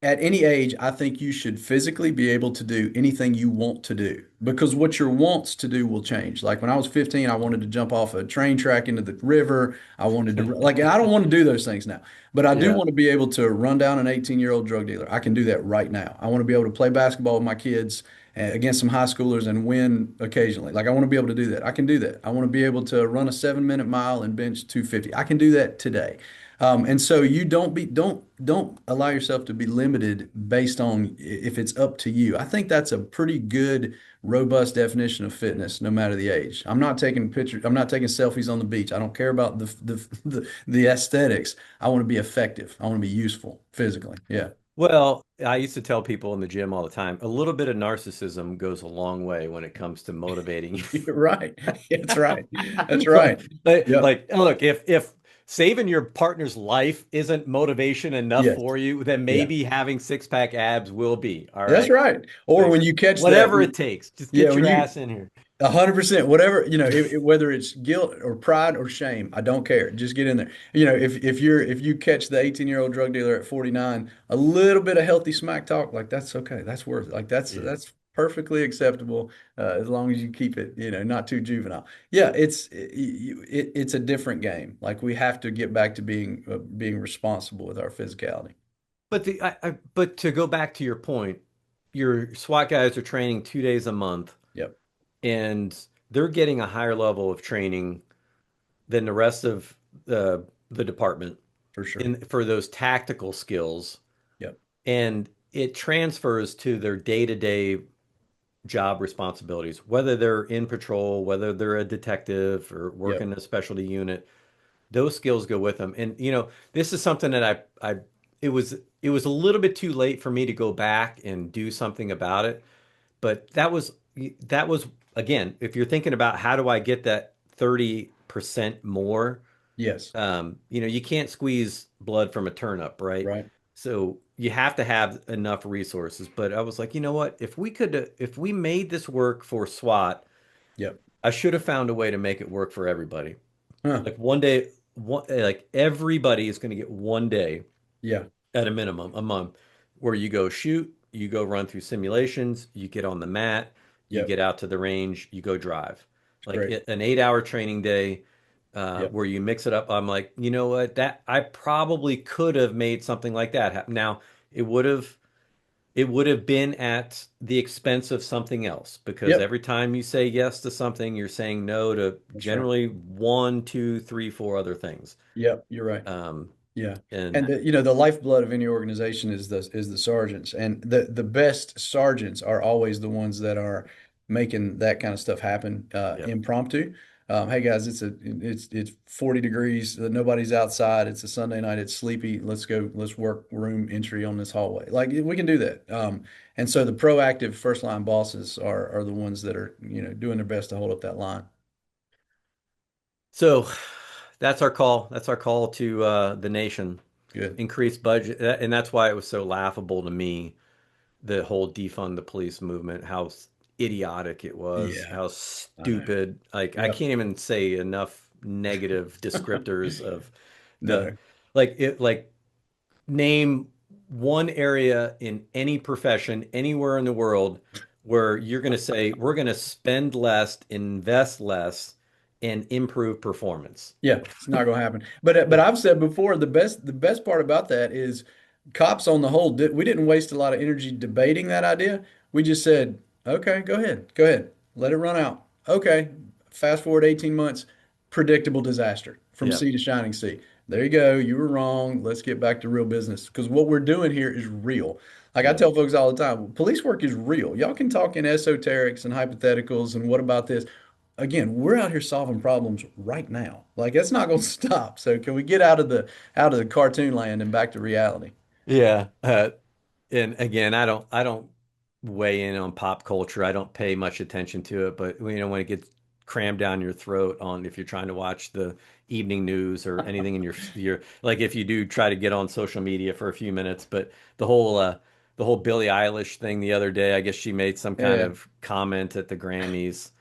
at any age, I think you should physically be able to do anything you want to do because what your wants to do will change. Like when I was 15, I wanted to jump off a train track into the river. I wanted to, like, and I don't want to do those things now, but I do Yeah. want to be able to run down an 18-year-old drug dealer. I can do that right now. I want to be able to play basketball with my kids against some high schoolers and win occasionally. Like I want to be able to do that. I can do that. I want to be able to run a 7-minute mile and bench 250. I can do that today. And so you don't allow yourself to be limited based on if it's up to you. I think that's a pretty good, robust definition of fitness, no matter the age. I'm not taking pictures. I'm not taking selfies on the beach. I don't care about the aesthetics. I want to be effective. I want to be useful physically. Yeah. Well, I used to tell people in the gym all the time, a little bit of narcissism goes a long way when it comes to motivating you. You're right. That's right. That's right. Yep. Look, if saving your partner's life isn't motivation enough Yes. for you, then Yeah. maybe having six-pack abs will be. All That's right. right. Or Like when you catch that, whatever it takes, just yeah, get when your you ass in here. 100%, whatever, whether it's guilt or pride or shame, I don't care. Just get in there. If you catch the 18-year-old drug dealer at 49, a little bit of healthy smack talk, like that's okay. That's worth it. Like that's Yeah. that's perfectly acceptable as long as you keep it, not too juvenile. Yeah, it's a different game. Like we have to get back to being responsible with our physicality. But to go back to your point, your SWAT guys are training 2 days a month, Yep, and they're getting a higher level of training than the rest of the department for sure. in for those tactical skills, Yep, and it transfers to their day-to-day job responsibilities, whether they're in patrol, whether they're a detective or yep, working a specialty unit. Those skills go with them. And this is something that I it was a little bit too late for me to go back and do something about it. But that was again, if you're thinking about how do I get that 30% more, yes, you can't squeeze blood from a turnip, right? right. So you have to have enough resources. But I was like, you know what? If we made this work for SWAT, Yep. I should have found a way to make it work for everybody. Huh. Like one day, like everybody is going to get one day Yeah. at a minimum a month where you go shoot, you go run through simulations, you get on the mat, you Yep. get out to the range, you go drive. It's Like great. an 8 hour training day Yep. where you mix it up. I'm like, you know what? That I probably could have made something like that happen. Now, it would have it would have been at the expense of something else because Yep. every time you say yes to something, you're saying no to That's right. generally one, two, three, four other things. Yep. You're right. Um, Yeah. and And the lifeblood of any organization is the sergeants. And the best sergeants are always the ones that are making that kind of stuff happen Yep. impromptu. Hey guys, it's 40 degrees, nobody's outside, it's a Sunday night, it's sleepy. Let's go, let's work room entry on this hallway. Like we can do that. And so the proactive first line bosses are the ones that are, doing their best to hold up that line. So that's our call. That's our call to the nation. Good. Increase budget, and that's why it was so laughable to me, the whole defund the police movement, how idiotic it was, Yeah, how I know. stupid. Like I Yep. can't even say enough negative descriptors of the No. like name one area in any profession anywhere in the world where you're going to say we're going to spend less, invest less, and improve performance. Yeah, it's not going to happen. But I've said before, the best part about that is cops on the whole we didn't waste a lot of energy debating that idea. We just said, okay, go ahead, let it run out. Okay, fast forward 18 months, predictable disaster from Yeah. sea to shining sea. There you go. You were wrong. Let's get back to real business because what we're doing here is real. Like I Yeah. tell folks all the time, police work is real. Y'all can talk in esoterics and hypotheticals and what about this? Again, we're out here solving problems right now. Like it's not going to stop. So can we get out of the cartoon land and back to reality? Yeah. And again, I don't weigh in on pop culture. I don't pay much attention to it, but when it gets crammed down your throat on if you're trying to watch the evening news or anything in your like if you do try to get on social media for a few minutes, but the whole uh the whole Billie Eilish thing the other day, I guess she made some kind Yeah, of comment at the Grammys.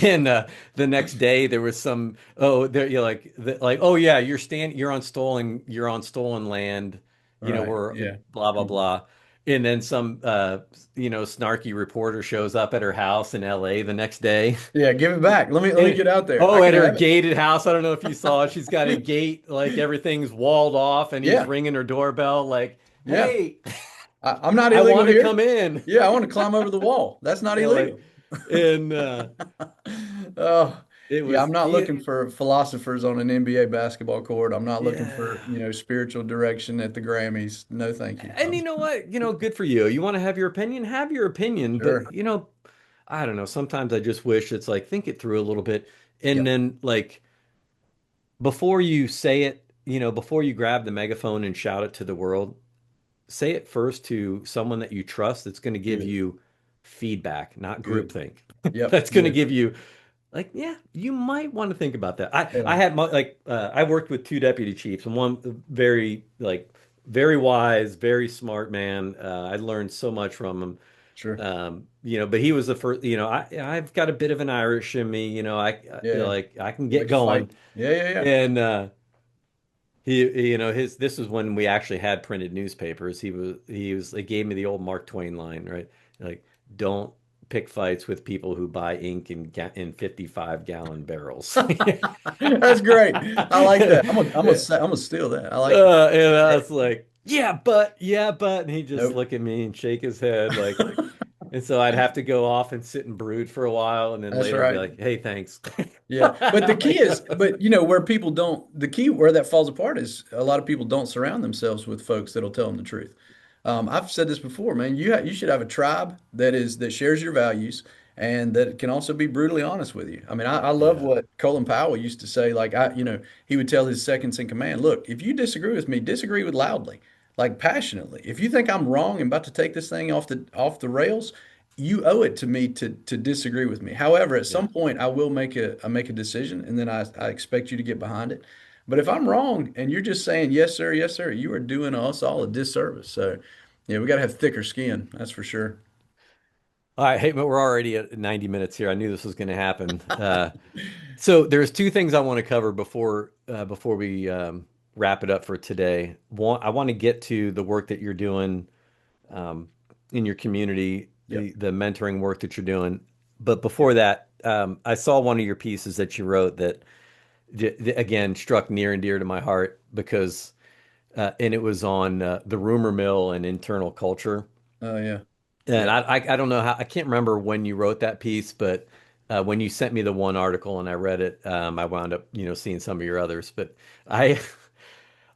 And the next day there was some there you're like oh yeah you're on stolen land, right. we're Yeah. blah blah Come on. blah. And then some snarky reporter shows up at her house in LA the next day. Yeah, give it back. Let me And get out there. I oh, can at her have it. gated house. I don't know if you saw it. She's got a gate, like everything's walled off, and he's Yeah, ringing her doorbell, like, yeah. "Hey, I'm not I illegal want to here. come in." Yeah, I want to climb over the wall. That's not Yeah, like, illegal. and Oh, it yeah, I'm was, not looking for philosophers on an NBA basketball court. I'm not looking for, yeah. spiritual direction at the Grammys. No, thank you. And you know what? Good for you. You want to have your opinion? Have your opinion. But Sure. I don't know. Sometimes I just wish it's like think it through a little bit, and Yep. then like before you say it, before you grab the megaphone and shout it to the world, say it first to someone that you trust that's going to give Good. you feedback, not Good. groupthink. Yep. That's going to Good. give you like, yeah, you might want to think about that. I Yeah. had I worked with two deputy chiefs and one very very wise, very smart man. I learned so much from him. Sure. But he was the first, I've got a bit of an Irish in me, Yeah. like I can You like get to fight. going. Yeah. Yeah. Yeah. And his this was when we actually had printed newspapers. He gave me the old Mark Twain line, right? Like, don't pick fights with people who buy ink in 55-gallon barrels. That's great. I like that. I'm gonna steal that. I like that. And I Great. was like, yeah, but, and he just Nope. look at me and shake his head like, and so I'd have to go off and sit and brood for a while, and then That's later be right. like, hey, thanks. Yeah. But the key Like, is, but where people don't, the key where that falls apart is a lot of people don't surround themselves with folks that'll tell them the truth. I've said this before, man. You should have a tribe that shares your values and that can also be brutally honest with you. I mean, I love yeah, what Colin Powell used to say. Like he would tell his seconds in command, look, if you disagree with me, disagree with loudly, like passionately. If you think I'm wrong and about to take this thing off the rails, you owe it to me to disagree with me. However, at yeah. some point, I make a decision, and then I expect you to get behind it. But if I'm wrong and you're just saying yes sir, you are doing us all a disservice. So, yeah, we got to have thicker skin. That's for sure. All right, hey, but we're already at 90 minutes here. I knew this was going to happen. So there's two things I want to cover before we wrap it up for today. One, I want to get to the work that you're doing um, in your community, Yep. the mentoring work that you're doing. But before that, I saw one of your pieces that you wrote that again struck near and dear to my heart because and it was on the rumor mill and internal culture. Oh yeah. And Yep. I don't know how I can't remember when you wrote that piece, but when you sent me the one article and I read it, I wound up seeing some of your others. But I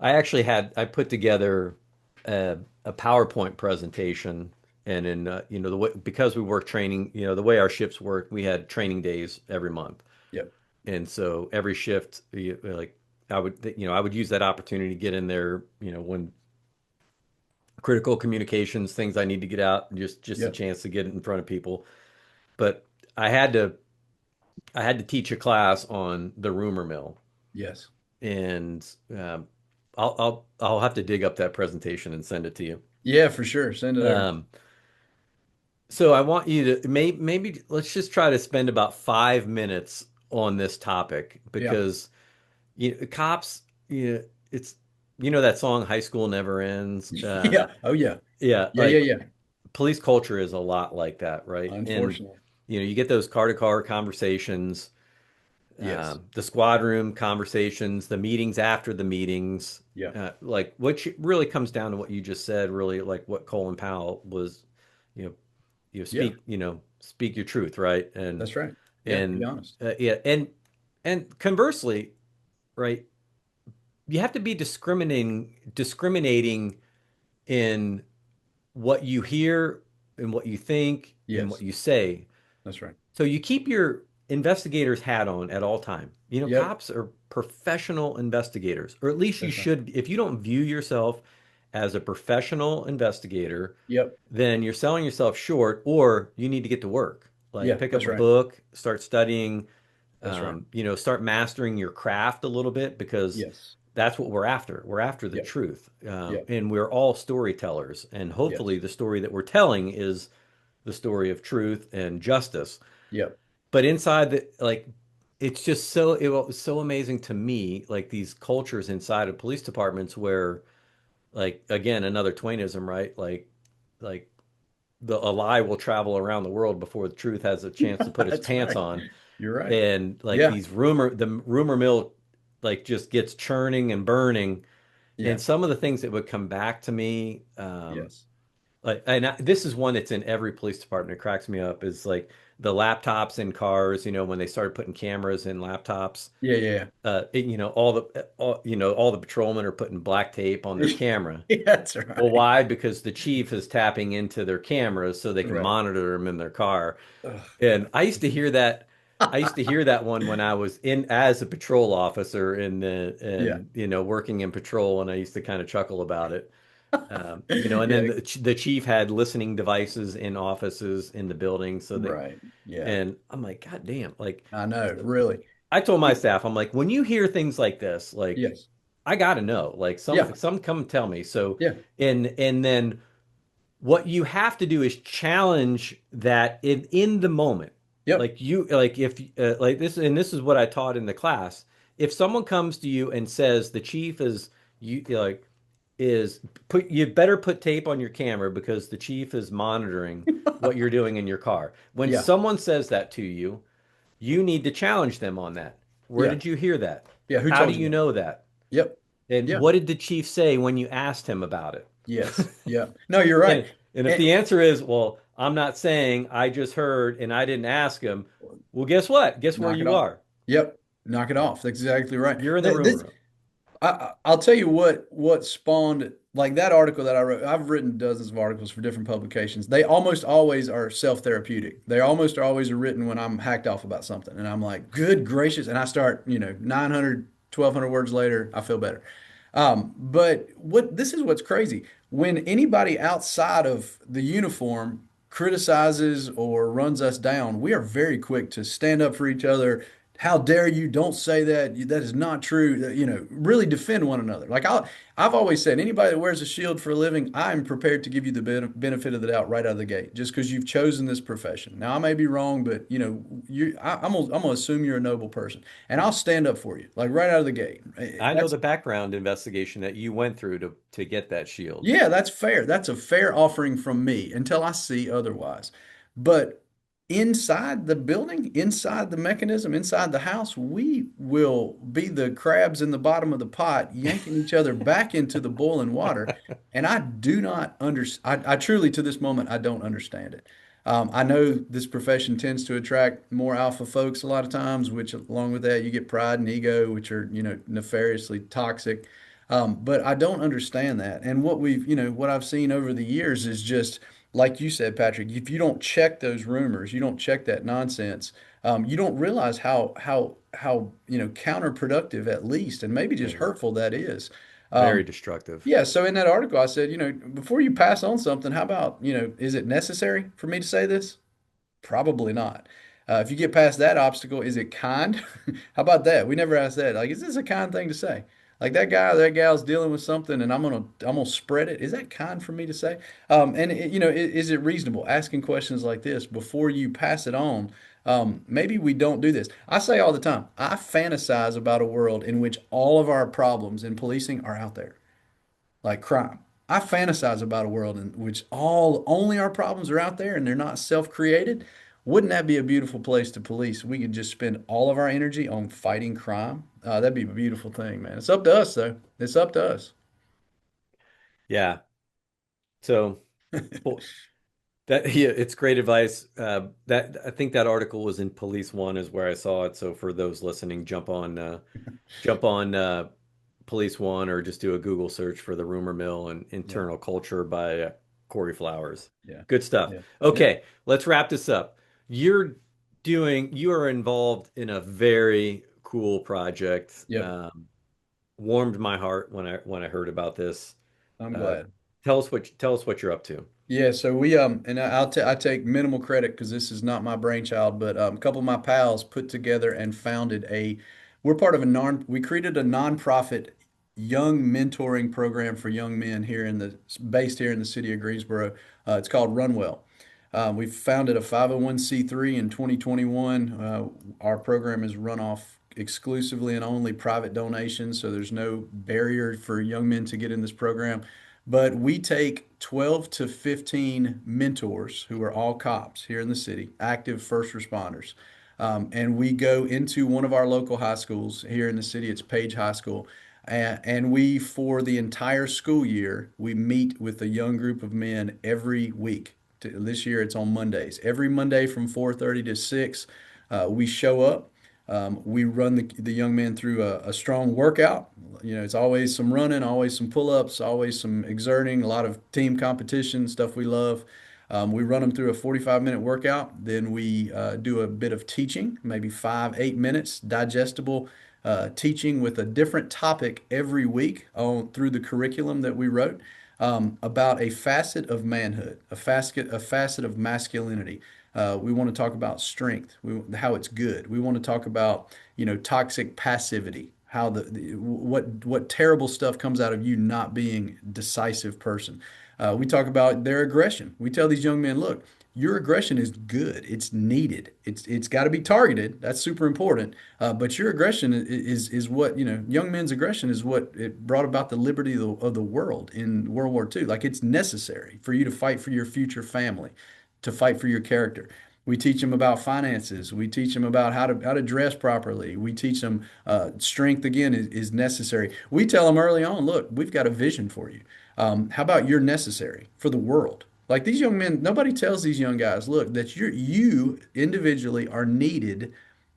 I put together a PowerPoint presentation, and in the way because we work training, the way our shifts work, we had training days every month, Yep. and so every shift, like I would use that opportunity to get in there, when critical communications, things I need to get out, just a Yep. chance to get in front of people. But I had to I had to teach a class on the rumor mill, Yes. and I'll have to dig up that presentation and send it to you. Yeah, for sure. Send it over. Um, so I want you to maybe let's just try to spend about 5 minutes on this topic Yeah. because cops, it's that song "High School Never Ends." Yeah. Oh yeah. Yeah, Yeah. Yeah. like Yeah. police culture is a lot like that, right? And Unfortunately. you get those car-to-car conversations, Yes. the squad room conversations, the meetings after the meetings, Yeah. like really comes down to what you just said, really like what Colin Powell was, you know, Yeah. speak your truth, right? And That's right. Yeah. Be and honest. yeah, and conversely, right? You have to be discriminating in what you hear and what you think and what Yes. you say. That's right. So you keep your investigator's hat on at all time. Yep. Cops are professional investigators, or at least you That's right. should. If you don't view yourself as a professional investigator, Yep. then you're selling yourself short, or you need to get to work. Like Yeah, pick up that's a right. book, start studying, That's right. start mastering your craft a little bit because Yes. that's what we're after. We're after the Yep. truth. Yep. And we're all storytellers. And hopefully Yes. the story that we're telling is the story of truth and justice. Yep. But inside the, like, it's just so, it was so amazing to me, like these cultures inside of police departments where, like, again, another Twainism, right? Like a lie will travel around the world before the truth has a chance to put its That's pants right. on. You're right. And like Yeah. the rumor mill, like just gets churning and burning. And Yeah. some of the things that would come back to me, Yes. like, this is one that's in every police department. It cracks me up. Is like the laptops in cars. When they started putting cameras in laptops, Yeah. Yeah. all the patrolmen are putting black tape on their Yeah. camera. Yeah, that's Well, right. why? Because the chief is tapping into their cameras so they can Right. monitor them in their car. Ugh. And I used to hear that. I used to hear that one when I was in as a patrol officer Yeah. and working in patrol, and I used to kind of chuckle about it. And then Yeah. the chief had listening devices in offices in the building, so that, Right. Yeah. and I'm like, God damn, like I know. Really. I told my staff, I'm like, when you hear things like this, like Yes. I gotta know, like Yeah. some come tell me. So, Yeah. and then what you have to do is challenge that in the moment. Yep. Like you, like if like this, and this is what I taught in the class. If someone comes to you and says the chief is you like is put you better put tape on your camera because the chief is monitoring what you're doing in your car. When Yeah. someone says that to you, you need to challenge them on that. Where Yeah. did you hear that? Yeah. Who How do told you you that? know that? Yep. And Yeah. what did the chief say when you asked him about it? Yes. Yeah. No, you're right. And if And the answer is, well, I'm not saying, I just heard and I didn't ask him, well, guess what? Guess where knock it you off. are? Yep. Knock it off. That's exactly right. You're in the rumor This, room. I'll tell you what spawned like that article that I wrote. I've written dozens of articles for different publications. They almost always are self-therapeutic. They almost are always written when I'm hacked off about something, and I'm like, good gracious, and I start, 900, 1,200 words later, I feel better. But what this is what's crazy. When anybody outside of the uniform criticizes or runs us down, we are very quick to stand up for each other. How dare you? Don't say that. That is not true. Really defend one another. I've always said, anybody that wears a shield for a living, I'm prepared to give you the benefit of the doubt right out of the gate, just because you've chosen this profession. Now, I may be wrong, but I'm gonna assume you're a noble person, and I'll stand up for you, like right out of the gate. I know That's the background investigation that you went through to get that shield. Yeah, that's fair. That's a fair offering from me until I see otherwise. But inside the building, inside the mechanism, inside the house, we will be the crabs in the bottom of the pot, yanking each other back into the boiling water. And I do not understand. I truly, to this moment, I don't understand it. I know this profession tends to attract more alpha folks a lot of times, which along with that, you get pride and ego, which are, nefariously toxic. But I don't understand that. And what I've seen over the years is just, like you said, Patrick, if you don't check those rumors, you don't check that nonsense, you don't realize how counterproductive at least, and maybe just Yeah. hurtful that is. Very Um, destructive. yeah, so in that article, I said, before you pass on something, how about, is it necessary for me to say this? Probably not. If you get past that obstacle, is it kind? How about that? We never asked that. Like, is this a kind thing to say? Like that guy or that gal's dealing with something, and I'm gonna spread it. Is that kind for me to say? And is it reasonable asking questions like this before you pass it on? Maybe we don't do this. I say all the time, I fantasize about a world in which all of our problems in policing are out there like crime. I fantasize about a world in which only our problems are out there and they're not self-created. Wouldn't that be a beautiful place to police? We could just spend all of our energy on fighting crime. That'd be a beautiful thing, man. It's up to us, though. It's up to us. Yeah. So well, that yeah, it's great advice. That I think that article was in Police One is where I saw it. So for those listening, jump on Police One or just do a Google search for the rumor mill and Yeah, internal culture by Kory Flowers. yeah, Good stuff. yeah, yeah, Okay, let's wrap this up. You are involved in a very cool project. yep. Warmed my heart when I heard about this. I'm Uh, glad. tell us what you're up to. Yeah, so and I take minimal credit because this is not my brainchild, but a couple of my pals put together and founded we're part of we created a nonprofit young mentoring program for young men based here in the city of Greensboro. It's called Runwell. We founded a 501(c)(3) in 2021. Our program is run off exclusively and only private donations, so there's no barrier for young men to get in this program. But we take 12 to 15 mentors who are all cops here in the city, active first responders. And we go into one of our local high schools here in the city. It's Page High School. And we, for the entire school year, we meet with a young group of men every week. This year it's on Mondays. Every Monday from 4:30 to 6, we show up. We run the young men through a strong workout. You know, it's always some running, always some pull-ups, always some exerting, a lot of team competition, stuff we love. We run them through a 45-minute workout. Then we do a bit of teaching, maybe 8 minutes, digestible teaching with a different topic every week through the curriculum that we wrote about a facet of manhood, a facet of masculinity. We want to talk about strength, how it's good. We want to talk about, toxic passivity, how what terrible stuff comes out of you not being a decisive person. We talk about their aggression. We tell these young men, look, your aggression is good. It's needed. It's got to be targeted. That's super important. But your aggression is what, young men's aggression is what it brought about the liberty of the world in World War II. Like it's necessary for you to fight for your future family, to fight for your character. We teach them about finances. We teach them about how to dress properly. We teach them strength again is necessary. We tell them early on, look, we've got a vision for you. How about you're necessary for the world? Like these young men, nobody tells these young guys, look, that you individually are needed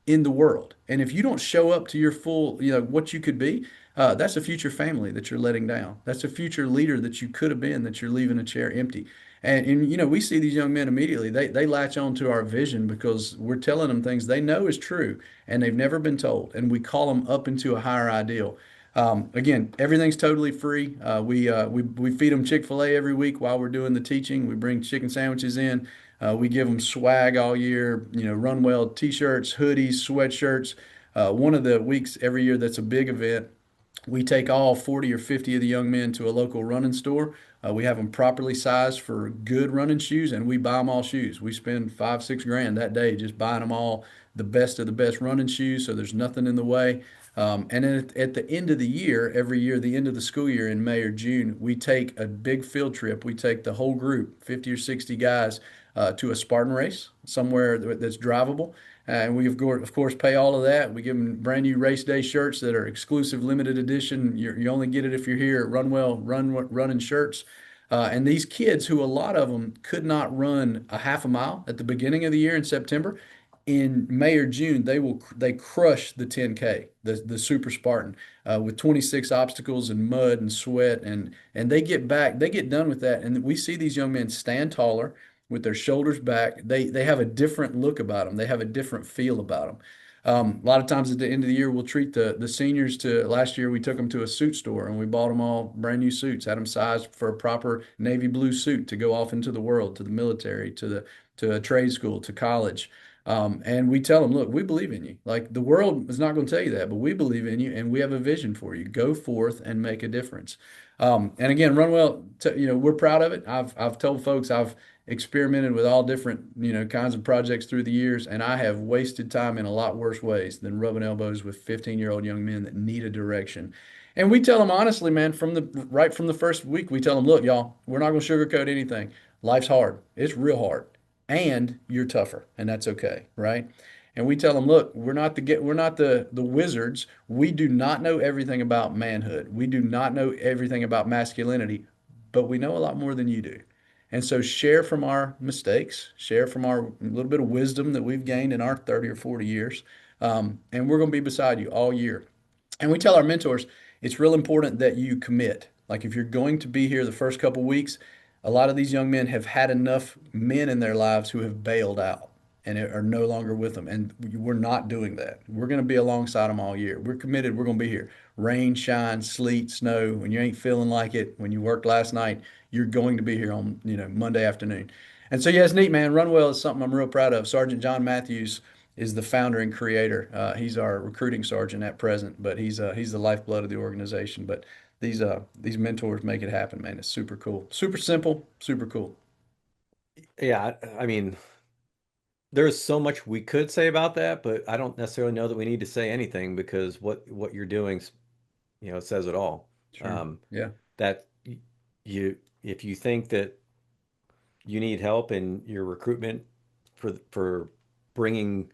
in the world. And if you don't show up to your full, what you could be, that's a future family that you're letting down. That's a future leader that you could have been that you're leaving a chair empty. And we see these young men immediately. They latch on to our vision because we're telling them things they know is true and they've never been told. And we call them up into a higher ideal. Again, everything's totally free. We feed them Chick-fil-A every week while we're doing the teaching. We bring chicken sandwiches in. We give them swag all year, Runwell t-shirts, hoodies, sweatshirts. One of the weeks every year that's a big event, we take all 40 or 50 of the young men to a local running store. We have them properly sized for good running shoes, and we buy them all shoes. We spend 5, 6 grand that day just buying them all the best of the best running shoes, so there's nothing in the way. And then at the end of the year, every year, the end of the school year in May or June, we take a big field trip. We take the whole group, 50 or 60 guys, to a Spartan race somewhere that's drivable. And we, of course, pay all of that. We give them brand new race day shirts that are exclusive, limited edition. You only get it if you're here at Runwell running shirts. And these kids, who a lot of them could not run a half a mile at the beginning of the year in September, in May or June, they crush the 10K, the Super Spartan, with 26 obstacles and mud and sweat, and they get done with that, and we see these young men stand taller with their shoulders back. They have a different look about them. They have a different feel about them. A lot of times at the end of the year, we'll treat the seniors to. Last year, we took them to a suit store and we bought them all brand new suits, had them sized for a proper navy blue suit to go off into the world, to the military, to a trade school, to college. And we tell them, look, we believe in you. Like the world is not going to tell you that, but we believe in you and we have a vision for you. Go forth and make a difference. And again, Runwell, we're proud of it. I've told folks I've experimented with all different, kinds of projects through the years, and I have wasted time in a lot worse ways than rubbing elbows with 15-year-old young men that need a direction. And we tell them honestly, man, right from the first week, we tell them, look, y'all, we're not going to sugarcoat anything. Life's hard. It's real hard and you're tougher, and that's okay, right? And we tell them, look, we're not the wizards. We do not know everything about manhood. We do not know everything about masculinity, but we know a lot more than you do. And so share from our mistakes, share from our little bit of wisdom that we've gained in our 30 or 40 years. And we're going to be beside you all year. And we tell our mentors, it's real important that you commit. Like if you're going to be here the first couple weeks, a lot of these young men have had enough men in their lives who have bailed out. and are no longer with them. And we're not doing that. We're going to be alongside them all year. We're committed. We're going to be here. Rain, shine, sleet, snow. When you ain't feeling like it, when you worked last night, you're going to be here on, Monday afternoon. And so, yeah, it's neat, man. Runwell is something I'm real proud of. Sergeant John Matthews is the founder and creator. He's our recruiting sergeant at present, but he's the lifeblood of the organization. But these mentors make it happen, man. It's super cool, super simple, super cool. Yeah, I mean, there's so much we could say about that, but I don't necessarily know that we need to say anything because what you're doing, says it all. Sure. Um, Yeah. that you if you think that you need help in your recruitment for bringing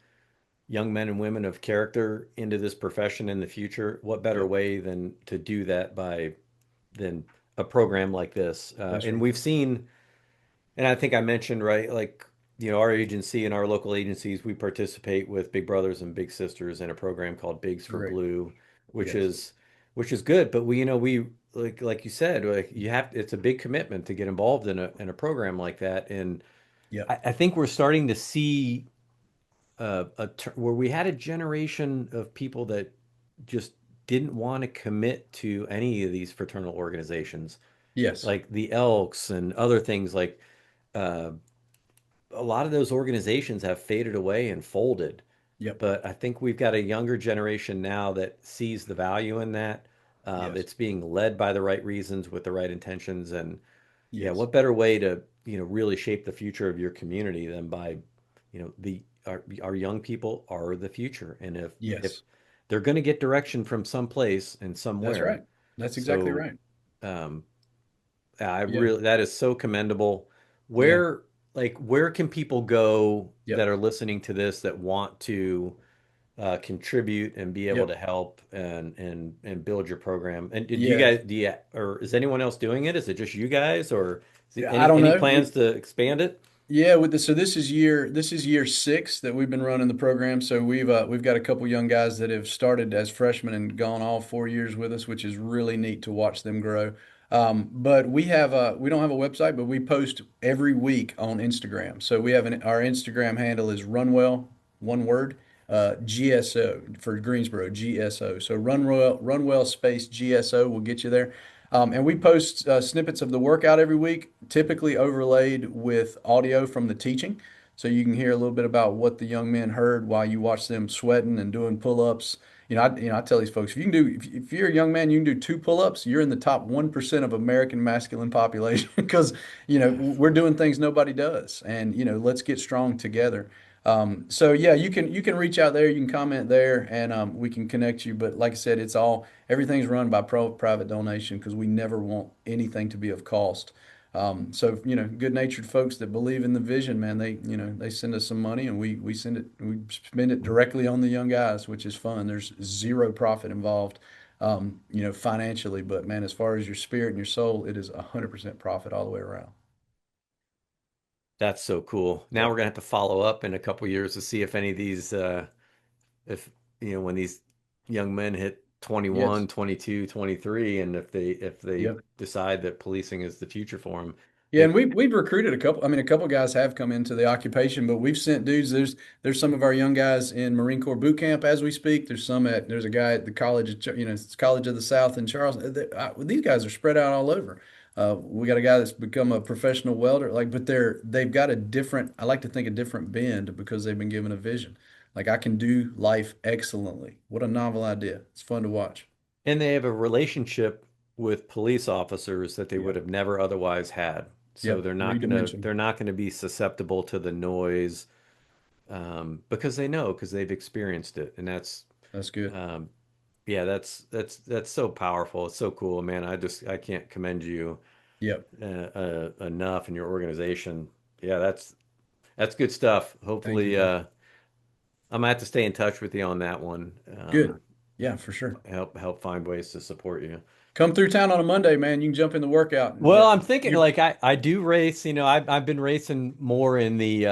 young men and women of character into this profession in the future, what better Yep. way than to do that than a program like this? That's And right. we've seen, and I think I mentioned, right, like, our agency and our local agencies, we participate with Big Brothers and Big Sisters in a program called Bigs for Correct. Blue, which Yes. is which is good. But we like you said, like it's a big commitment to get involved in a program like that. And Yep. I think we're starting to see where we had a generation of people that just didn't want to commit to any of these fraternal organizations, Yes. like the Elks and other things. Like uh, a lot of those organizations have faded away and folded. Yep. But I think we've got a younger generation now that sees the value in that. Yes. It's being led by the right reasons with the right intentions. And yeah, Yes. what better way to, really shape the future of your community than by, our young people are the future. And if Yes. they're going to get direction from someplace and That's somewhere, right. That's exactly so right. um, I Yeah. really that is so commendable. Yeah. Where can people go that Yep. are listening to this that want to contribute and be able Yep. to help and build your program? And do you Yeah. guys or is anyone else doing it? Is it just you guys, or is it Yeah. I any don't any know. plans to expand it? Yeah, so this is year 6 that we've been running the program. So we've got a couple young guys that have started as freshmen and gone all 4 years with us, which is really neat to watch them grow. But we don't have a website, but we post every week on Instagram. So our Instagram handle is Runwell, one word, GSO for Greensboro, GSO. So Runwell space GSO will get you there. And we post snippets of the workout every week, typically overlaid with audio from the teaching. So you can hear a little bit about what the young men heard while you watch them sweating and doing pull-ups. I tell these folks, if you're a young man, you can do 2 pull-ups, you're in the top 1% of American masculine population because, we're doing things nobody does. And, let's get strong together. So yeah, you can reach out there, you can comment there, and we can connect you. But like I said, everything's run by private donation because we never want anything to be of cost. So good-natured folks that believe in the vision, man, they send us some money and we spend it directly on the young guys, which is fun. There's zero profit involved, financially, but man, as far as your spirit and your soul, it is 100% profit all the way around. That's so cool. Now Yep. we're gonna have to follow up in a couple years to see if any of these if when these young men hit Yes. 21, 22, 23, and if they Yep. decide that policing is the future for them. Yeah, and we've recruited a couple. I mean, a couple guys have come into the occupation, but we've sent dudes. There's some of our young guys in Marine Corps boot camp as we speak. There's a guy at the college, it's College of the South in Charles. These guys are spread out all over. We got a guy that's become a professional welder, but they've got a different. I like to think a different bend because they've been given a vision. Like I can do life excellently. What a novel idea! It's fun to watch. And they have a relationship with police officers that they would Yep. have never otherwise had. So Yep. they're Three-dimensional. not gonna be susceptible to the noise because because they've experienced it, and that's That's good. um, yeah, that's so powerful. It's so cool, man. I can't commend you Yep. enough in your organization. Yeah, that's good stuff. Thank you, Hopefully, man. I'm gonna have to stay in touch with you on that one. Good. Yeah, for sure. Help find ways to support you. Come through town on a Monday, man. You can jump in the workout. Well, I'm thinking You, like I do race. I've been racing more in the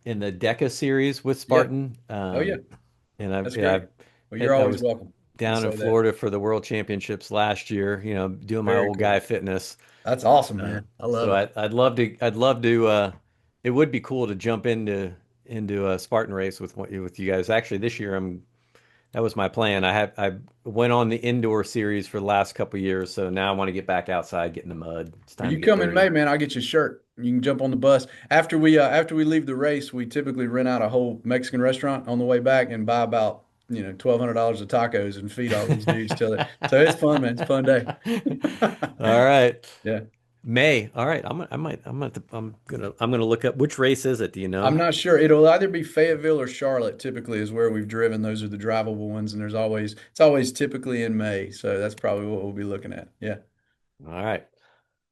DECA series with yeah. Spartan. Oh, yeah. And That's great. Well, you're I always was welcome. I'll down in say that. Florida for the World Championships last year. Doing my Very old cool. guy fitness. That's awesome, Uh, man. I so love it. I'd love to. It would be cool to jump into into a Spartan race with you guys. Actually, this year that was my plan. I went on the indoor series for the last couple of years, so now I want to get back outside, get in the mud. It's Well, time to you get come in May, dirty. man, I'll get you a shirt. You can jump on the bus. After we leave the race, we typically rent out a whole Mexican restaurant on the way back and buy about, $1,200 of tacos and feed all these dudes till it. So it's fun, man. It's a fun day. All right. Yeah. May. All right. I'm gonna look up which race is it? Do you I'm know? not sure. It'll either be Fayetteville or Charlotte, typically is where we've driven. Those are the drivable ones, and it's always typically in May. So that's probably what we'll be looking at. Yeah. All right.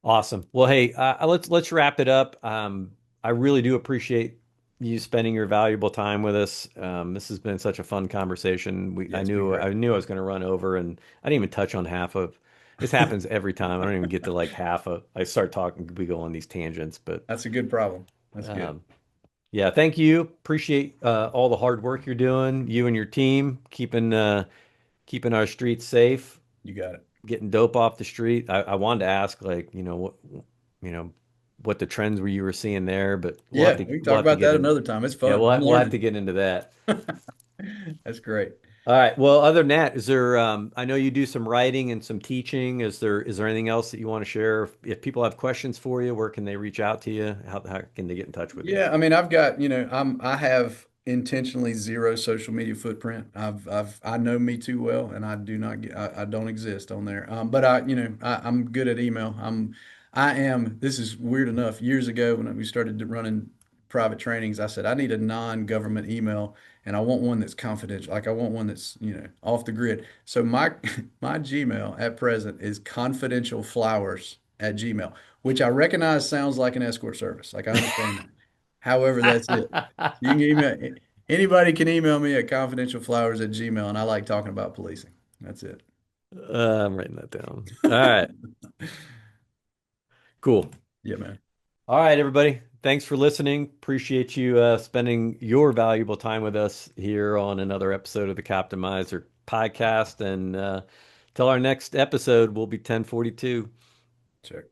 Awesome. Well, hey, let's wrap it up. I really do appreciate you spending your valuable time with us. This has been such a fun conversation. Yeah, it's been great. I knew I was going to run over, and I didn't even touch on half of. This happens every time. I don't even get to like half of. I start talking, we go on these tangents, but That's a good problem. That's good. um, yeah, thank you. Appreciate all the hard work you're doing, you and your team, keeping our streets safe, You got it. getting dope off the street. I wanted to ask, like, you know, what the trends were you were seeing there, but Yeah, we can we'll talk have to about get that in. another time. It's Yeah, fun. I'm we'll have to learning. get into that. That's great. All right. Well, other than that, is there? I know you do some writing and some teaching. Is there anything else that you want to share? If people have questions for you, where can they reach out to you? How can they get in touch with you? Yeah, I mean, I've got, I have intentionally zero social media footprint. I know me too well, and I do not get, I don't exist on there. But I'm good at email. This is weird enough. Years ago, when we started running private trainings, I said, I need a non-government email, and I want one that's confidential. Like I want one that's, off the grid. So my Gmail at present is confidentialflowers@gmail, which I recognize sounds like an escort service. Like I understand that. However, that's it. You can email anybody can email me at confidentialflowers@gmail, and I like talking about policing. That's it. I'm writing that down. All right. Cool. Yeah, man. All right, everybody. Thanks for listening. Appreciate you spending your valuable time with us here on another episode of the Coptimizer Podcast. And till our next episode, will be 1042. Check.